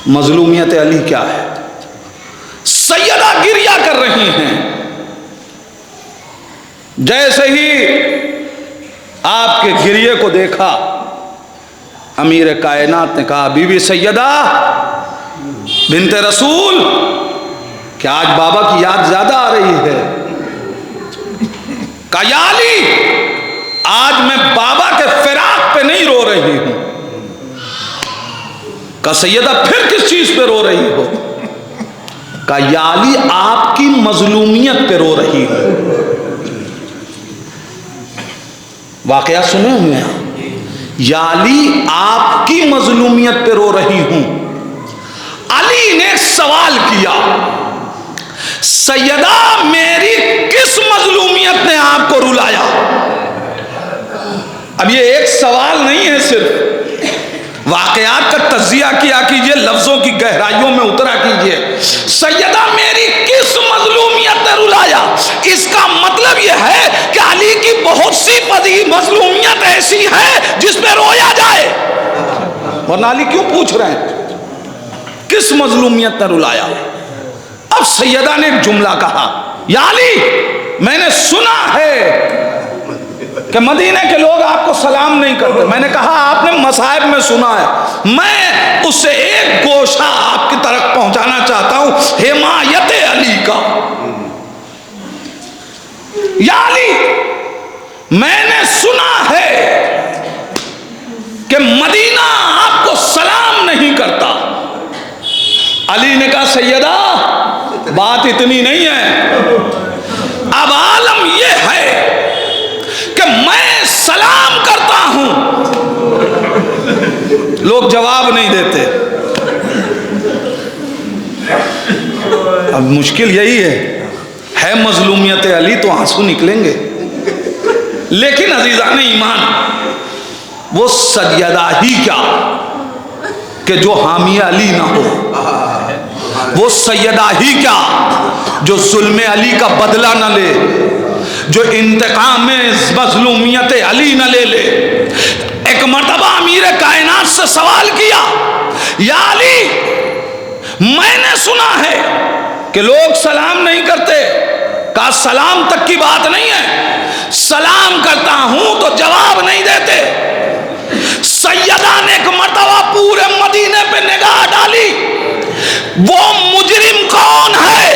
مظلومیت علی کیا ہے؟ سیدہ گریہ کر رہی ہیں۔ جیسے ہی آپ کے گریے کو دیکھا، امیر کائنات نے کہا بی بی سیدہ بنت رسول، کیا آج بابا کی یاد زیادہ آ رہی ہے؟ کہا یا علی، آج میں بابا کے فراق پہ نہیں رو رہی ہوں۔ کہا سیدہ پھر کس چیز پہ رو رہی ہو؟ کہا یا علی، آپ کی مظلومیت پہ رو رہی ہوں۔ واقعہ سنے ہوئے ہیں؟ یا علی، آپ کی مظلومیت پہ رو رہی ہوں۔ علی نے سوال کیا، سیدہ میری کس مظلومیت نے آپ کو رلایا؟ اب یہ ایک سوال نہیں ہے، صرف واقعات کا تجزیہ کیا کیجئے، لفظوں کی گہرائیوں میں اترا کیجئے۔ سیدہ میری کس مظلومیت نے رلایا؟ اس کا مطلب یہ ہے کہ علی کی بہت سی مظلومیت ایسی ہے جس پہ رویا جائے، ورنہ علی کیوں پوچھ رہے ہیں کس مظلومیت نے رلایا؟ اب سیدہ نے ایک جملہ کہا، یا علی میں نے سنا ہے کہ مدینے کے لوگ آپ کو سلام نہیں کرتے۔ میں نے کہا آپ نے مصائب میں سنا ہے، میں اس سے ایک گوشہ آپ کی طرف پہنچانا چاہتا ہوں، حمایت علی کا۔ یا علی میں نے سنا ہے کہ مدینہ آپ کو سلام نہیں کرتا۔ علی نے کہا سیدہ بات اتنی نہیں ہے، اب عالم یہ ہے کہ میں سلام کرتا ہوں۔ لوگ جواب نہیں دیتے۔ اب مشکل یہی ہے مظلومیت علی تو آنسو نکلیں گے، لیکن عزیزان ایمان وہ سیدہ ہی کیا کہ جو حامی علی نہ ہو، وہ سیدہ ہی کیا جو ظلم علی کا بدلہ نہ لے، جو انتقام مظلومیت علی نہ لے لے۔ ایک مرتبہ امیر کائنات سے سوال کیا، یا علی میں نے سنا ہے کہ لوگ سلام نہیں کرتے۔ کہا سلام تک کی بات نہیں ہے، سلام کرتا ہوں تو جواب نہیں دیتے۔ سیدہ نے ایک مرتبہ پورے مدینے پہ نگاہ ڈالی، وہ مجرم کون ہے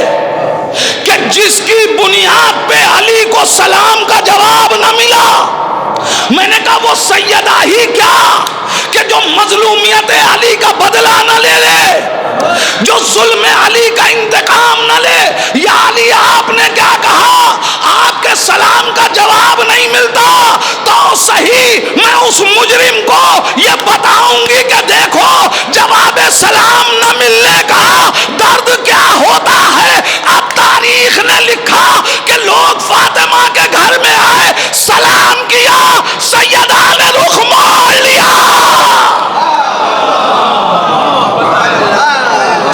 کہ جس کی بنیاد پہ علی کو سلام کا جواب نہ ملا؟ میں نے کہا وہ سیدہ ہی کیا کہ جو مظلومیت علی کا بدلہ نہ لے لے، جو ظلم علی کا انتقام نہ لے۔ یا علی آپ نے کیا کہا؟ آپ کے سلام کا جواب نہیں ملتا تو صحیح میں اس مجرم کو یہ بتاؤں گی کہ دیکھو جواب سلام نہ ملنے کا درد کیا ہوتا ہے۔ اب تاریخ نے لکھا کہ لوگ فاطمہ کے گھر میں آئے، سلام کیا، سیدہ نے رخ موڑ لیا۔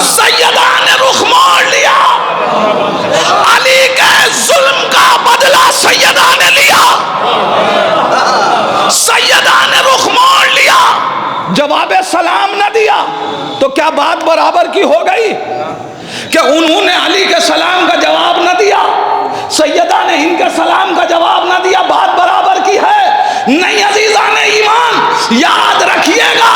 سیدہ نے رخ موڑ لیا۔ علی کے ظلم تو کیا بات برابر کی ہو گئی کہ انہوں نے علی کے سلام کا جواب نہ دیا، سیدہ نے ان کے سلام کا جواب نہ دیا، بات برابر کی ہے؟ نہیں عزیزان ایمان، یاد رکھیے گا،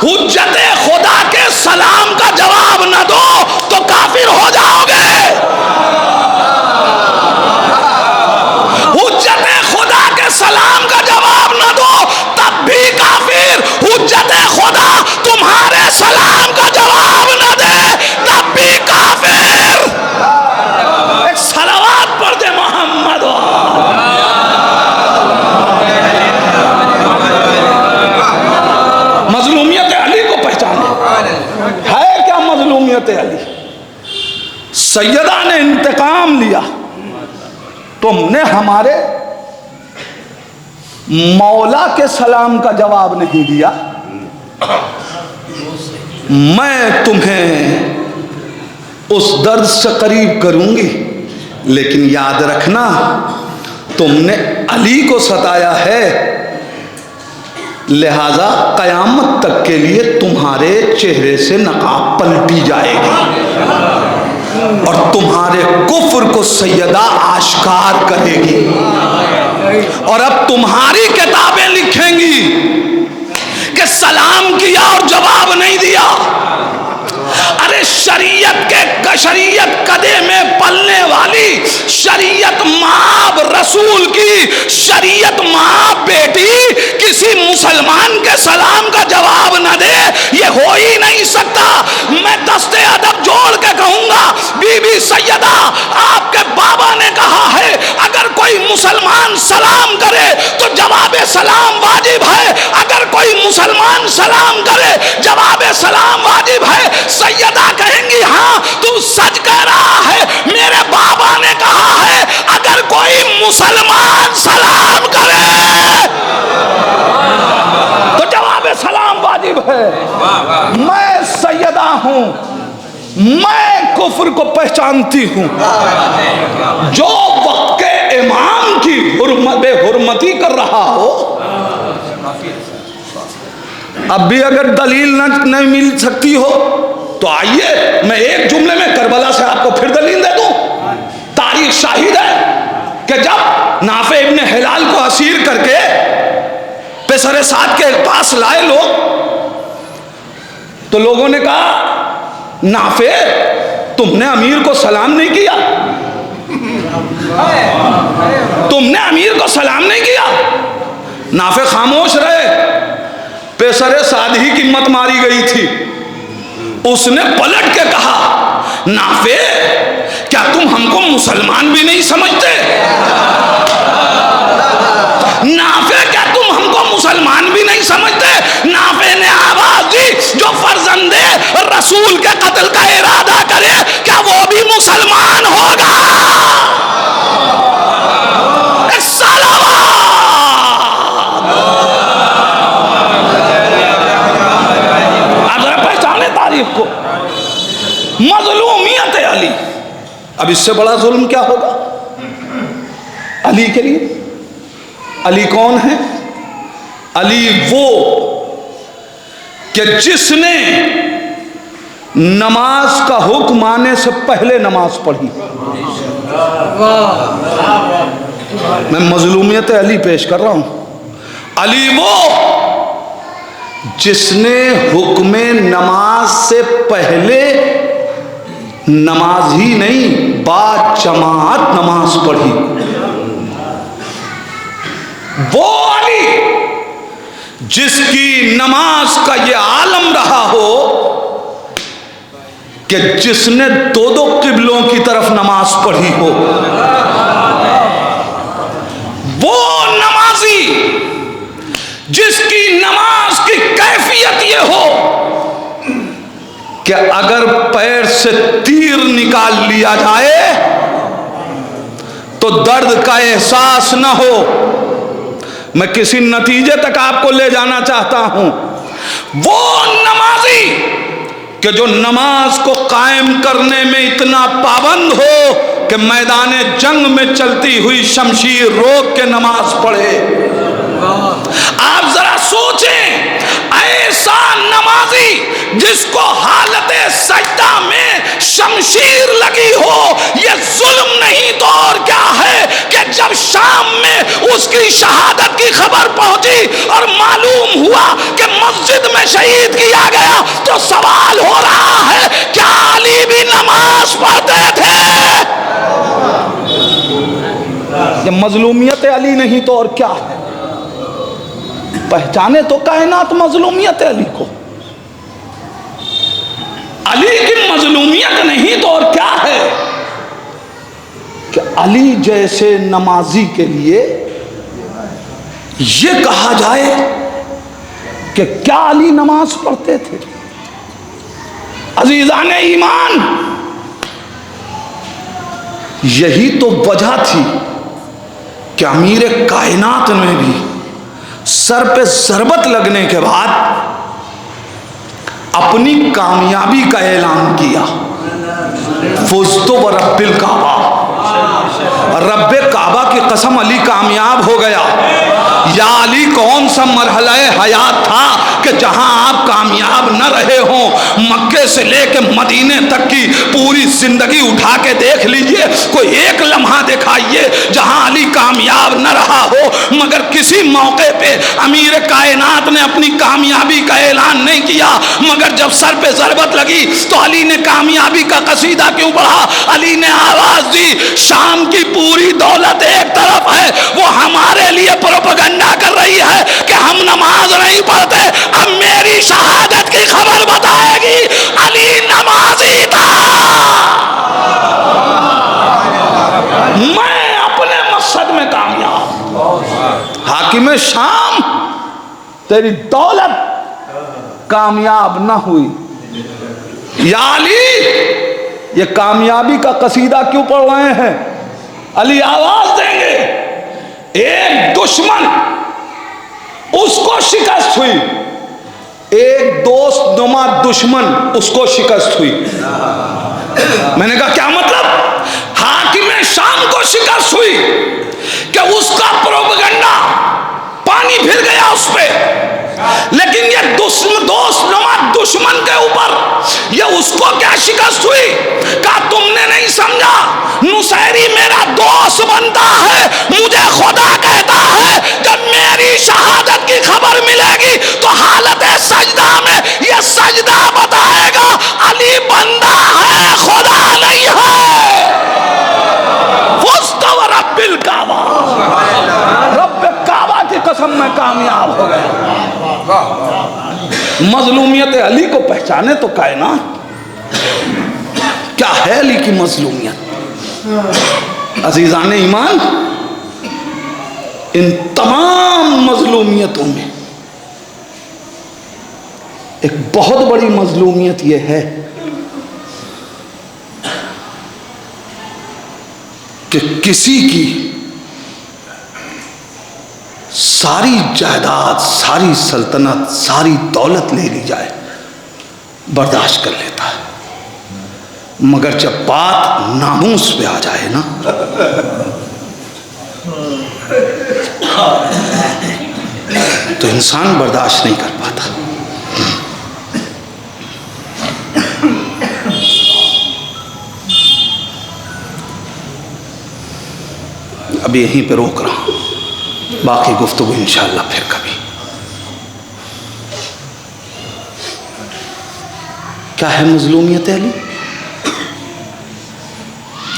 حجت خدا کے سلام کا جواب نہ دو تو کافر ہو جاؤ گے۔ حجت خدا کے سلام کا جواب نہ دو تب بھی کافر، حجت خدا تمہارے سلام کا جواب نہ دے تب بھی کافر۔ ایک صلوات پڑھ دے محمد۔ مظلومیت علی کو پہچانے، ہے کیا مظلومیت علی؟ سیدہ نے انتقام لیا، تم نے ہمارے مولا کے سلام کا جواب نہیں دیا، میں تمہیں اس درد سے قریب کروں گی، لیکن یاد رکھنا تم نے علی کو ستایا ہے، لہذا قیامت تک کے لیے تمہارے چہرے سے نقاب پلٹی جائے گی اور تمہارے کفر کو سیدہ آشکار کرے گی، اور اب تمہاری کتابیں لکھیں گی کہ سلام کیا اور جواب نہیں دیا۔ ارے شریعت قدے میں پلنے والی، شریعت ماں رسول کی، شریعت ماں بیٹی کسی مسلمان کے سلام کا جواب نہ دے، یہ ہو ہی نہیں سکتا۔ میں دستے ادب جوڑ کے کہوں گا، بی بی سیدہ آپ کے بابا نے کہا ہے اگر کوئی مسلمان سلام کرے تو جواب سلام واجب ہے، اگر کوئی مسلمان سلام کرے جواب سلام واجب ہے۔ سیدہ کہیں گی ہاں تو سچ کہہ رہا ہے، میرے بابا نے کہا ہے اگر کوئی مسلمان سلام کرے تو جواب سلام واجب ہے۔ میں سیدہ ہوں، میں کفر کو پہچانتی ہوں، جو وقت کے امام کی بے حرمتی کر رہا ہو، اب بھی اگر دلیل نہ مل سکتی ہو تو آئیے میں ایک جملے میں کربلا سے آپ کو پھر دلیل دے دوں۔ تاریخ شاہد ہے کہ جب نافع ابن ہلال کو اسیر کر کے پیسر سعد کے پاس لائے لوگ، تو لوگوں نے کہا نافع تم نے امیر کو سلام نہیں کیا، تم نے امیر کو سلام نہیں کیا۔ نافع خاموش رہے، پیسر سعد ہی کی مت ماری گئی تھی، اس نے پلٹ کے کہا نافع کیا تم ہم کو مسلمان بھی نہیں سمجھتے؟ نافع کیا تم ہم کو مسلمان بھی نہیں سمجھتے؟ نافع نے آواز دی جو فرزند رسول کے قتل کا ارادہ کرے کیا وہ بھی مسلمان ہوگا؟ کو مظلومیت علی، اب اس سے بڑا ظلم کیا ہوگا علی کے لیے؟ علی کون ہے؟ علی وہ کہ جس نے نماز کا حکم آنے سے پہلے نماز پڑھی۔ میں مظلومیت علی پیش کر رہا ہوں۔ علی وہ جس نے حکم نماز سے پہلے نماز ہی نہیں با جماعت نماز پڑھی۔ وہ علی جس کی نماز کا یہ عالم رہا ہو کہ جس نے دو دو قبلوں کی طرف نماز پڑھی ہو، وہ نمازی جس کی نماز کی کیفیت یہ ہو کہ اگر پیر سے تیر نکال لیا جائے تو درد کا احساس نہ ہو۔ میں کسی نتیجے تک آپ کو لے جانا چاہتا ہوں۔ وہ نمازی کہ جو نماز کو قائم کرنے میں اتنا پابند ہو کہ میدان جنگ میں چلتی ہوئی شمشیر روک کے نماز پڑھے۔ آپ ذرا سوچیں، اے ایسا نمازی جس کو حالت سجدہ میں شمشیر لگی ہو، یہ ظلم نہیں تو اور کیا ہے کہ جب شام میں اس کی شہادت کی خبر پہنچی اور معلوم ہوا کہ مسجد میں شہید کیا گیا، تو سوال ہو رہا ہے کیا علی بھی نماز پڑھتے تھے؟ یہ مظلومیت علی نہیں تو اور کیا ہے؟ پہچانے تو کائنات مظلومیت علی کو، علی کی مظلومیت نہیں تو اور کیا ہے کہ علی جیسے نمازی کے لیے یہ کہا جائے کہ کیا علی نماز پڑھتے تھے؟ عزیزان ایمان، یہی تو وجہ تھی کہ امیر کائنات نے بھی سر پہ ضربت لگنے کے بعد اپنی کامیابی کا اعلان کیا، فزت برب الکعبہ، رب کعبہ کی قسم علی کامیاب ہو گیا۔ یا علی کون سا مرحلہ حیات تھا کہ جہاں آپ کامیاب نہ رہے ہوں؟ مکے سے لے کے مدینے تک کی پوری زندگی اٹھا کے دیکھ لیجئے، کوئی ایک لمحہ دکھائیے جہاں علی کامیاب نہ رہا ہو۔ مگر کسی موقع پہ امیر کائنات نے اپنی کامیابی کا اعلان نہیں کیا، مگر جب سر پہ ضربت لگی تو علی نے کامیابی کا قصیدہ کیوں پڑھا؟ علی نے آواز دی، شام کی پوری دولت ایک طرف ہے، وہ ہمارے لیے پروپیگنڈا کر رہی ہے کہ ہم نماز نہیں پڑھتے، اب میری شہادت کی خبر بتائے گی علی نمازی تھا۔ میں اپنے مقصد میں کامیاب، حاکم شام تیری دولت کامیاب نہ ہوئی۔ یا علی، یہ کامیابی کا قصیدہ کیوں پڑھ رہے ہیں؟ علی آواز دیں گے، ایک دشمن اس کو شکست ہوئی، ایک دوست نما دشمن اس کو شکست ہوئی۔ میں نے کہا کیا مطلب؟ حاکم شام کو شکست ہوئی کہ اس کا پروپیگنڈا پانی پھر گیا اس پہ، لیکن یہ دوست نما دشمن کے اوپر یہ اس کو کیا شکست ہوئی؟ کہا تم نے نہیں سمجھا، نصیری میرا دوست بنتا ہے، مجھے خدا کہتا ہے جب میری شہادت کی خبر ملے گی تو حالت سجدہ میں یہ سجدہ بتائے گا علی بندہ ہے، خدا نہیں ہے۔ فزت ورب الکعبہ، رب کعبہ کی قسم میں کامیاب ہو گیا۔ مظلومیت علی کو پہچانے تو کائنات کیا ہے علی کی مظلومیت۔ عزیزان ایمان، ان تمام مظلومیتوں میں ایک بہت بڑی مظلومیت یہ ہے کہ کسی کی ساری جائیداد، ساری سلطنت، ساری دولت لے لی جائے برداشت کر لیتا ہے، مگر جب بات ناموس پہ آ جائے نا تو انسان برداشت نہیں کر پاتا۔ اب یہیں پہ روک رہا ہوں، باقی گفتگو انشاءاللہ پھر کبھی۔ کیا ہے مظلومیت علی؟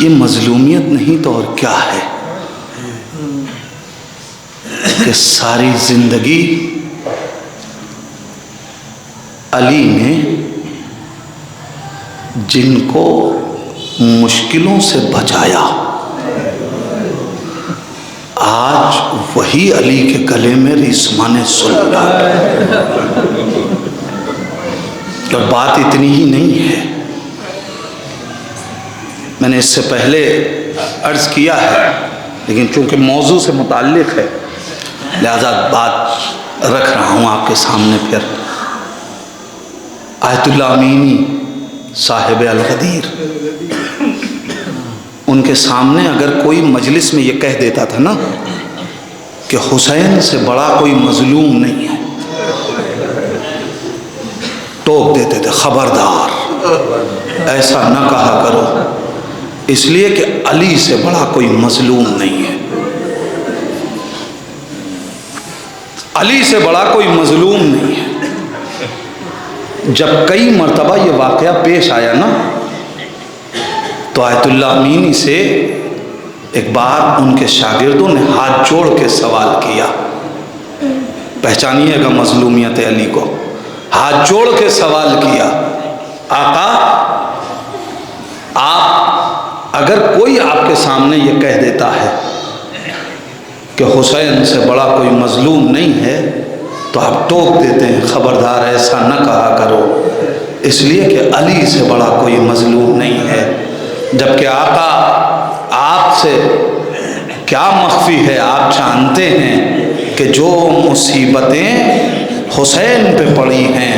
یہ مظلومیت نہیں تو اور کیا ہے کہ ساری زندگی علی نے جن کو مشکلوں سے بچایا، آج وہی علی کے گلے میں ریسمان سلم ڈال رہے ہیں۔ اور بات اتنی ہی نہیں ہے، میں نے اس سے پہلے عرض کیا ہے، لیکن چونکہ موضوع سے متعلق ہے لہذا بات رکھ رہا ہوں آپ کے سامنے۔ پھر آیت اللہ امینی صاحب الغدیر، ان کے سامنے اگر کوئی مجلس میں یہ کہہ دیتا تھا نا کہ حسین سے بڑا کوئی مظلوم نہیں ہے، ٹوک دیتے تھے خبردار ایسا نہ کہا کرو، اس لیے کہ علی سے بڑا کوئی مظلوم نہیں ہے، علی سے بڑا کوئی مظلوم نہیں ہے۔ جب کئی مرتبہ یہ واقعہ پیش آیا نا تو آیت اللہ امینی سے ایک بار ان کے شاگردوں نے ہاتھ جوڑ کے سوال کیا، پہچانیے گا مظلومیت علی کو، ہاتھ جوڑ کے سوال کیا، آقا آپ اگر کوئی آپ کے سامنے یہ کہہ دیتا ہے کہ حسین سے بڑا کوئی مظلوم نہیں ہے تو آپ ٹوک دیتے ہیں خبردار ایسا نہ کہا کرو، اس لیے کہ علی سے بڑا کوئی مظلوم نہیں ہے۔ جبکہ آقا آپ سے کیا مخفی ہے، آپ جانتے ہیں کہ جو مصیبتیں حسین پہ پڑی ہیں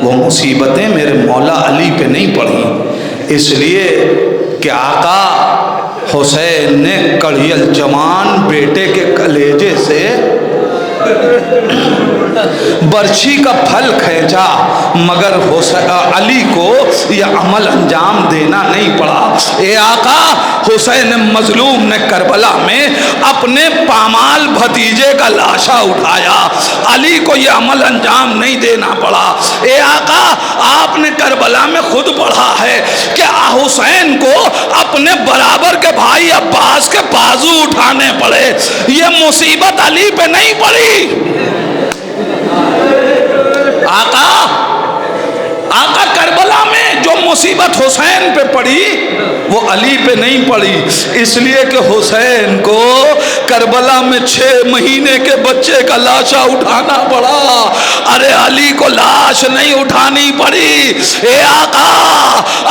وہ مصیبتیں میرے مولا علی پہ نہیں پڑی، اس لیے کہ آقا حسین نے کڑھیل جوان بیٹے کے کلیجے سے برچھی کا پھل کھینچا، مگر علی کو یہ عمل انجام دینا نہیں پڑا۔ اے آقا حسین مظلوم نے کربلا میں اپنے پامال بھتیجے کا لاشا اٹھایا، علی کو یہ عمل انجام نہیں دینا پڑا۔ اے آقا آپ نے کربلا میں خود پڑھا ہے کہ حسین کو اپنے برابر کے بھائی عباس کے بازو اٹھانے پڑے، یہ مصیبت علی پہ نہیں پڑی۔ آقا کربلا میں جو مصیبت حسین پہ پڑی وہ علی پہ نہیں پڑی، اس لیے کہ حسین کو کربلا میں 6 مہینے کے بچے کا لاشا اٹھانا پڑا، ارے علی کو لاش نہیں اٹھانی پڑی۔ اے آقا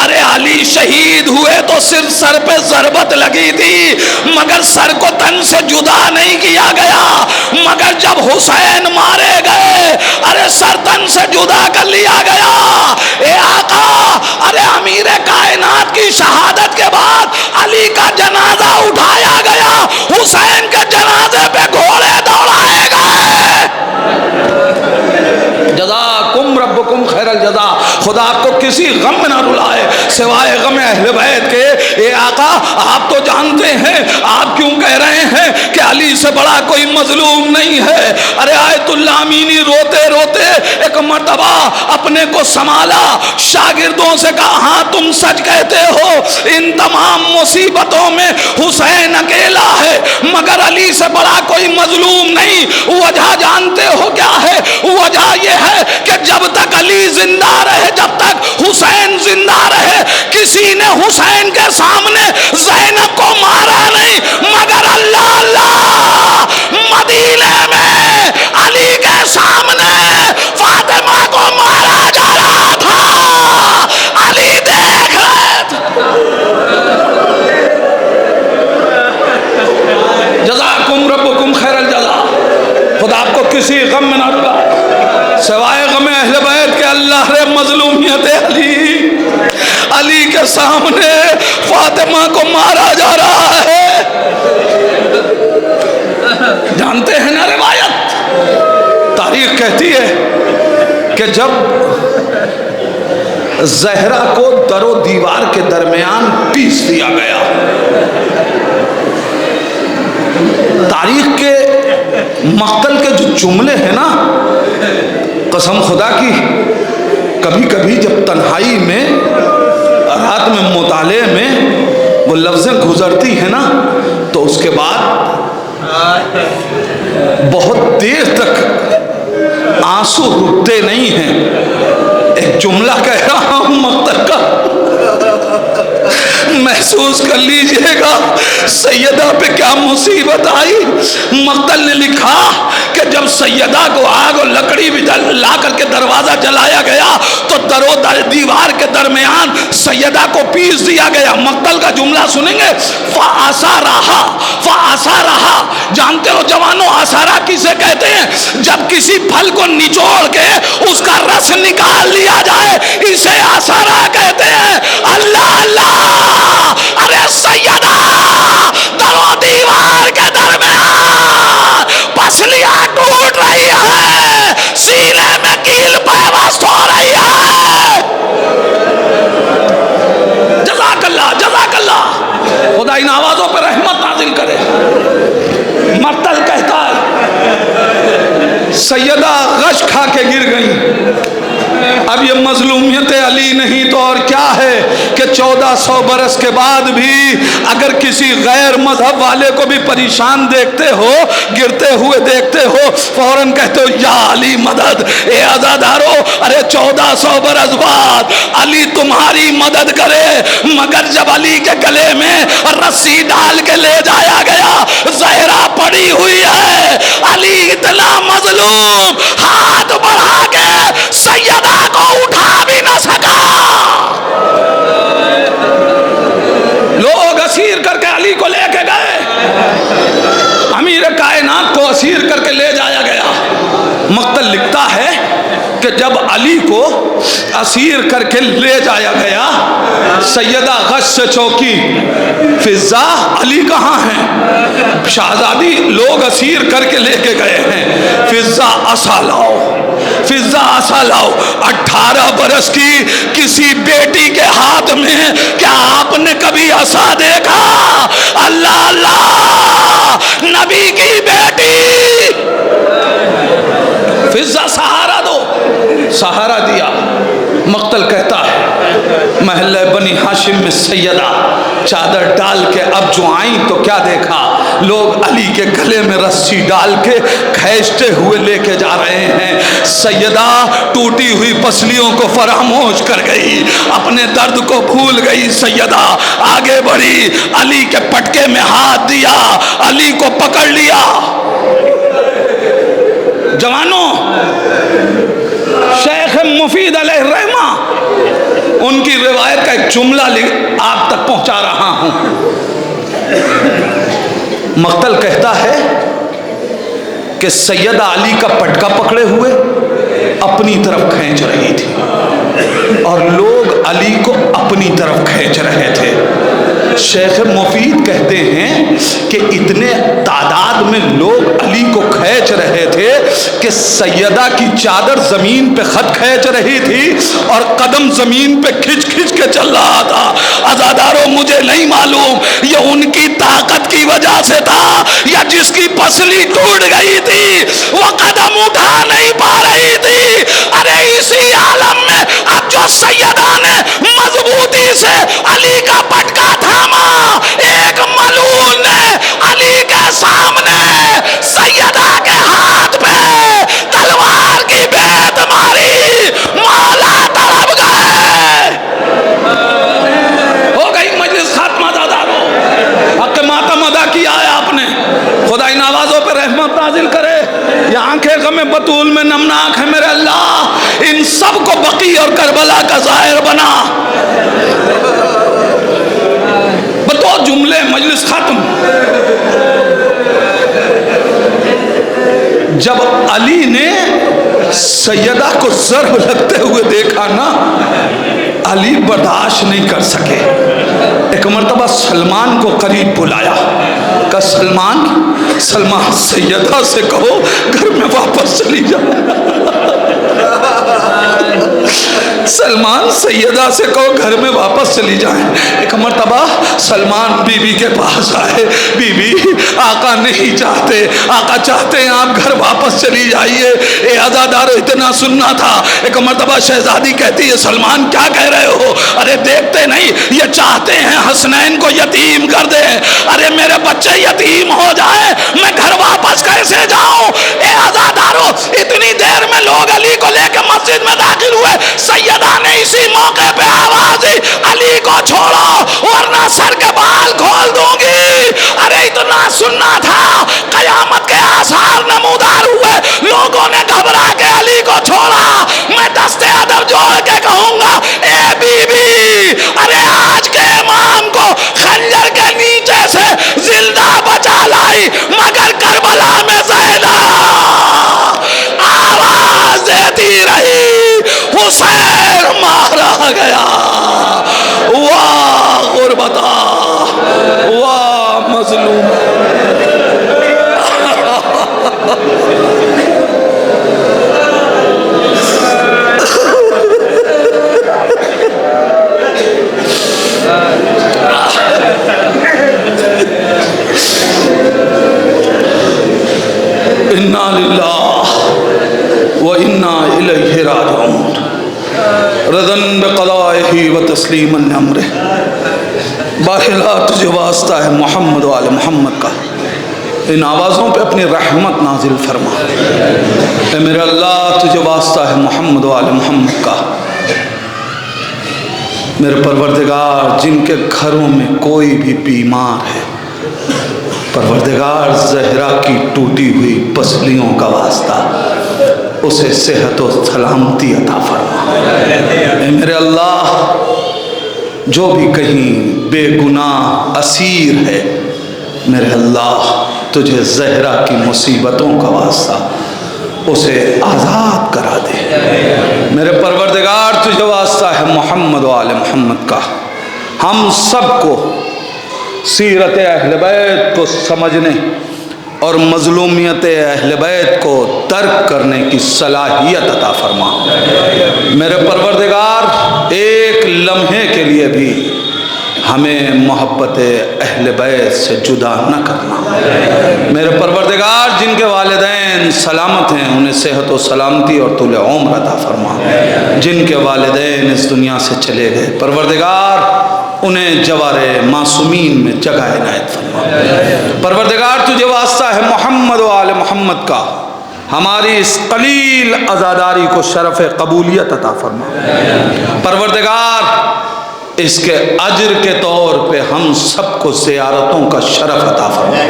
ارے علی شہید ہوئے تو صرف سر پہ ضربت لگی تھی، مگر سر کو تن سے جدا نہیں کیا گیا، مگر جب حسین مارے گئے ارے سر تن سے جدا کر لیا گیا۔ اے آقا ارے امیر کائنات کی شہادت کے بعد علی کا جنازہ اٹھایا گیا، حسین کے جنازے پہ گھوڑے دوڑائے گئے۔ جزاکم ربکم خیر الجزا، خدا آپ کو کسی غم میں نہ رلائے سوائے غم اہل بیت کے۔ اے آقا آپ تو جانتے ہیں آپ کیوں کہہ رہے ہیں کہ علی سے بڑا کوئی مظلوم نہیں ہے۔ ارے آیت اللہ امینی روتے روتے ایک مرتبہ اپنے کو سنبھالا، شاگردوں سے کہا ہاں تم سچ کہتے ہو، ان تمام مصیبتوں میں حسین اکیلا ہے مگر علی سے بڑا کوئی مظلوم نہیں۔ وجہ جانتے ہو کیا ہے؟ وجہ یہ ہے کہ جب تک علی زندہ رہے، جب تک حسین زندہ رہے، کسی نے حسین کے سامنے زینب کو مارا نہیں، مگر اللہ اللہ مدینے میں علی کے سامنے فاطمہ کو مارا جا رہا تھا، علی دیکھ رہے تھے۔ جزاکم ربکم خیر الجزا، خدا آپ کو کسی غم میں نہ ڈالے سوائے غم اہل بیت کے۔ اللہ رے مظلومیت علی کے سامنے فاطمہ کو مارا جا رہا ہے۔ جانتے ہیں نا روایت، تاریخ کہتی ہے کہ جب زہرا کو در و دیوار کے درمیان پیس دیا گیا، تاریخ کے مقتل کے جو جملے ہیں نا، قسم خدا کی کبھی کبھی جب تنہائی میں رات میں مطالعے میں وہ لفظیں گزرتی ہیں نا تو اس کے بعد بہت دیر تک آنسو رکتے نہیں ہیں۔ ایک جملہ کہہ رہا ہوں مقتل کا، محسوس کر لیجئے گا سیدہ پہ کیا مصیبت آئی۔ مقتل نے لکھا کہ جب سیدہ کو آگ اور لکڑی بھی لا کر کے دروازہ جلایا گیا تو در و دیوار کے درمیان سیدہ کو پیس دیا گیا۔ مقتل کا جملہ سنیں گے، فَأَسَارَهَا فَأَسَارَهَا، جانتے ہو جوانوں آسارا کسے کہتے ہیں؟ جب کسی پھل کو نچوڑ کے اس کا رس نکال لیا جائے اسے آسارا کہتے ہیں۔ اللہ اللہ، ارے سیدہ در و دیوار کے درمیان پسلیاں ٹوٹ رہی ہے، سینے میں کیل پیوست ہو رہی ہے، سیدہ غش کھا کے گر گئیں۔ اب یہ مظلومیت علی نہیں تو اور کیا ہے کہ 1400 برس کے بعد بھی اگر کسی غیر مذہب والے کو بھی پریشان دیکھتے ہو، گرتے ہوئے دیکھتے ہو، فوراً کہتے ہو یا علی مدد۔ اے عزادارو، ارے 1400 برس بعد علی تمہاری مدد کرے، مگر جب علی کے گلے میں رسی ڈال کے لے جایا گیا، زہرا پڑی ہوئی ہے، علی اتنا مظلوم ہاتھ بڑھا کے سیدہ کو اٹھا بھی نہ سکا۔ لوگ اسیر کر کے علی کو لے کے گئے، امیر کائنات کو اسیر کر کے لے جایا گیا۔ مقتل لکھتا ہے کہ جب علی کو اسیر کر کے لے جایا گیا، سیدہ غش سے چوکی، فضا علی کہاں ہیں؟ شہزادی لوگ اسیر کر کے لے کے گئے ہیں، فضا عصا لاؤ، فضا عصا لاؤ۔ 18 برس کی کسی بیٹی کے ہاتھ میں کیا آپ نے کبھی عصا دیکھا؟ اللہ اللہ، نبی کی بیٹی، فضا سہارا دو، سہارا دیا۔ مقتل کہتا ہے محلہ بنی ہاشم میں سیدہ چادر ڈال کے اب جو آئیں تو کیا دیکھا؟ لوگ علی کے گلے میں رسی ڈال کے کھینچتے ہوئے لے کے جا رہے ہیں۔ سیدہ ٹوٹی ہوئی پسلیوں کو فراموش کر گئی، اپنے درد کو بھول گئی۔ سیدہ آگے بڑھی، علی کے پٹکے میں ہاتھ دیا، علی کو پکڑ لیا۔ جوانوں، شیخ مفید علیہ الرحمہ ان کی روایت کا ایک جملہ آپ تک پہنچا رہا ہوں۔ مقتل کہتا ہے کہ سیدہ علی کا پٹکا پکڑے ہوئے اپنی طرف کھینچ رہی تھی اور لوگ علی کو اپنی طرف کھینچ رہے تھے۔ شیخ مفید کہتے ہیں کہ اتنے تعداد میں لوگ علی کو کھینچ رہے تھے کہ سیدہ کی چادر زمین پہ خط کھینچ رہی تھی اور قدم زمین پہ کھچ کھچ کے چل رہا تھا۔ عزادارو، مجھے نہیں معلوم یہ ان کی طاقت کی وجہ سے تھا یا جس کی پسلی ٹوٹ گئی تھی وہ قدم اٹھا نہیں پا رہی تھی۔ ارے اسی عالم میں اب جو سیدہ نے مضبوطی سے علی کا پٹکا تھاما، ایک ملعون نے علی کے سامنے سیدہ کے ہاتھ پہ تلوار کی بیت ماری، مولا تڑپ گئے۔ ہو گئی مجلس ختم۔ عزادارو، حق ماتم ادا کیا ہے آپ نے، خدا ان آوازوں پہ رحمت نازل کرے۔ یہ آنکھیں غم بطول میں نمناک ہے میرے اللہ، ان سب کو بقی اور کربلا کا ظاہر بنا۔ بتو جملے، مجلس ختم۔ جب علی نے سیدہ کو ضرب لگتے ہوئے دیکھا نا، علی برداشت نہیں کر سکے۔ ایک مرتبہ سلمان کو قریب بلایا، کہا سلمان سیدہ سے کہو گھر میں واپس چلی جائے۔ سلمان سیدہ سے کہو گھر میں واپس چلی جائیں۔ ایک مرتبہ سلمان بی بی کے پاس آئے، بی بی آقا نہیں چاہتے، آقا چاہتے ہیں آپ گھر واپس چلی جائیے۔ اے عزادارو، اتنا سننا تھا۔ ایک مرتبہ شہزادی کہتی ہے سلمان کیا کہہ رہے ہو؟ ارے دیکھتے نہیں یہ چاہتے ہیں حسنین کو یتیم کر دے، ارے میرے بچے یتیم ہو جائیں، میں گھر واپس کیسے جاؤں؟ اے عزادارو، اتنی دیر میں لوگ علی کو لے کے مسجد میں داخل ہوئے۔ سیدہ نے اسی موقع پہ آواز دی علی کو چھوڑو ورنہ سر کے بال کھول دوں گی۔ ارے اتنا سننا تھا، قیامت کے آثار نمودار ہوئے، لوگوں نے گھبرا کے علی کو چھوڑا۔ میں دستے ادب جوڑ کے کہوں گا، اے بی بی، ارے آج کے امام کو خنجر کے نیچے سے زندہ بچا لائی، مگر کربلا میں زینب آواز دیتی رہی حسین مارا گیا۔ واہ غربتا، واہ مظلوم۔ انا للہ وَإِنَّا إِلَيْهِ رَاجِعُونَ رضن بقضائه وتسلیما لامرہ. باہلا تجھے واسطہ ہے محمد و آل محمد کا، ان آوازوں پہ اپنی رحمت نازل فرما. اے میرے اللہ تجھے واسطہ ہے محمد و آل محمد کا. میرے پروردگار جن کے گھروں میں کوئی بھی بیمار ہے، پروردگار زہرا کی ٹوٹی ہوئی پسلیوں کا واسطہ اسے صحت و سلامتی عطا فرما. اے میرے اللہ جو بھی کہیں بے گناہ اسیر ہے، میرے اللہ تجھے زہرا کی مصیبتوں کا واسطہ اسے آزاد کرا دے. میرے پروردگار تجھے واسطہ ہے محمد و آل محمد کا. ہم سب کو سیرت اہل بیت کو سمجھنے اور مظلومیت اہل بیت کو درک کرنے کی صلاحیت عطا فرما. میرے پروردگار ایک لمحے کے لیے بھی ہمیں محبت اہل بیت سے جدا نہ کرنا. میرے پروردگار جن کے والدین سلامت ہیں انہیں صحت و سلامتی اور طول عمر عطا فرما. جن کے والدین اس دنیا سے چلے گئے، پروردگار انہیں جوار معصومین میں جگہ عنایت فرما. پروردگار تجھے واسطہ ہے محمد و آل محمد کا، ہماری اس قلیل عزاداری کو شرف قبولیت عطا فرما. پروردگار اس کے اجر کے طور پہ ہم سب کو زیارتوں کا شرف عطا فرما.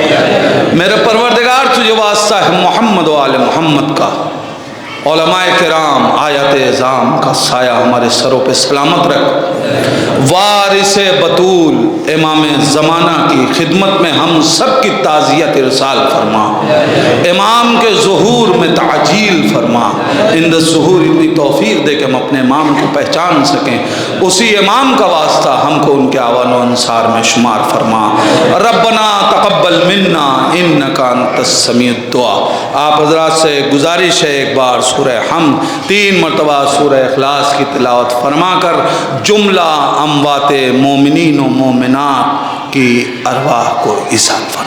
میرے پروردگار تجھے واسطہ ہے محمد و آل محمد کا. علماء کرام آیت اعظام کا سایہ ہمارے سروں پہ سلامت رکھ. وارث بطول امام زمانہ کی خدمت میں ہم سب کی تعزیت ارسال فرما. امام کے ظہور میں تعجیل فرما. اند ظہور اتنی توفیق دے کہ ہم اپنے امام کو پہچان سکیں. اسی امام کا واسطہ ہم کو ان کے اعوان و انصار میں شمار فرما. ربنا تقبل منا انک انت السمیع الدعا. آپ حضرات سے گزارش ہے ایک بار سورہ حمد 3 مرتبہ سورہ اخلاص کی تلاوت فرما کر جملہ اموات مومنین و مومنات کی ارواح کو ایصال فرما.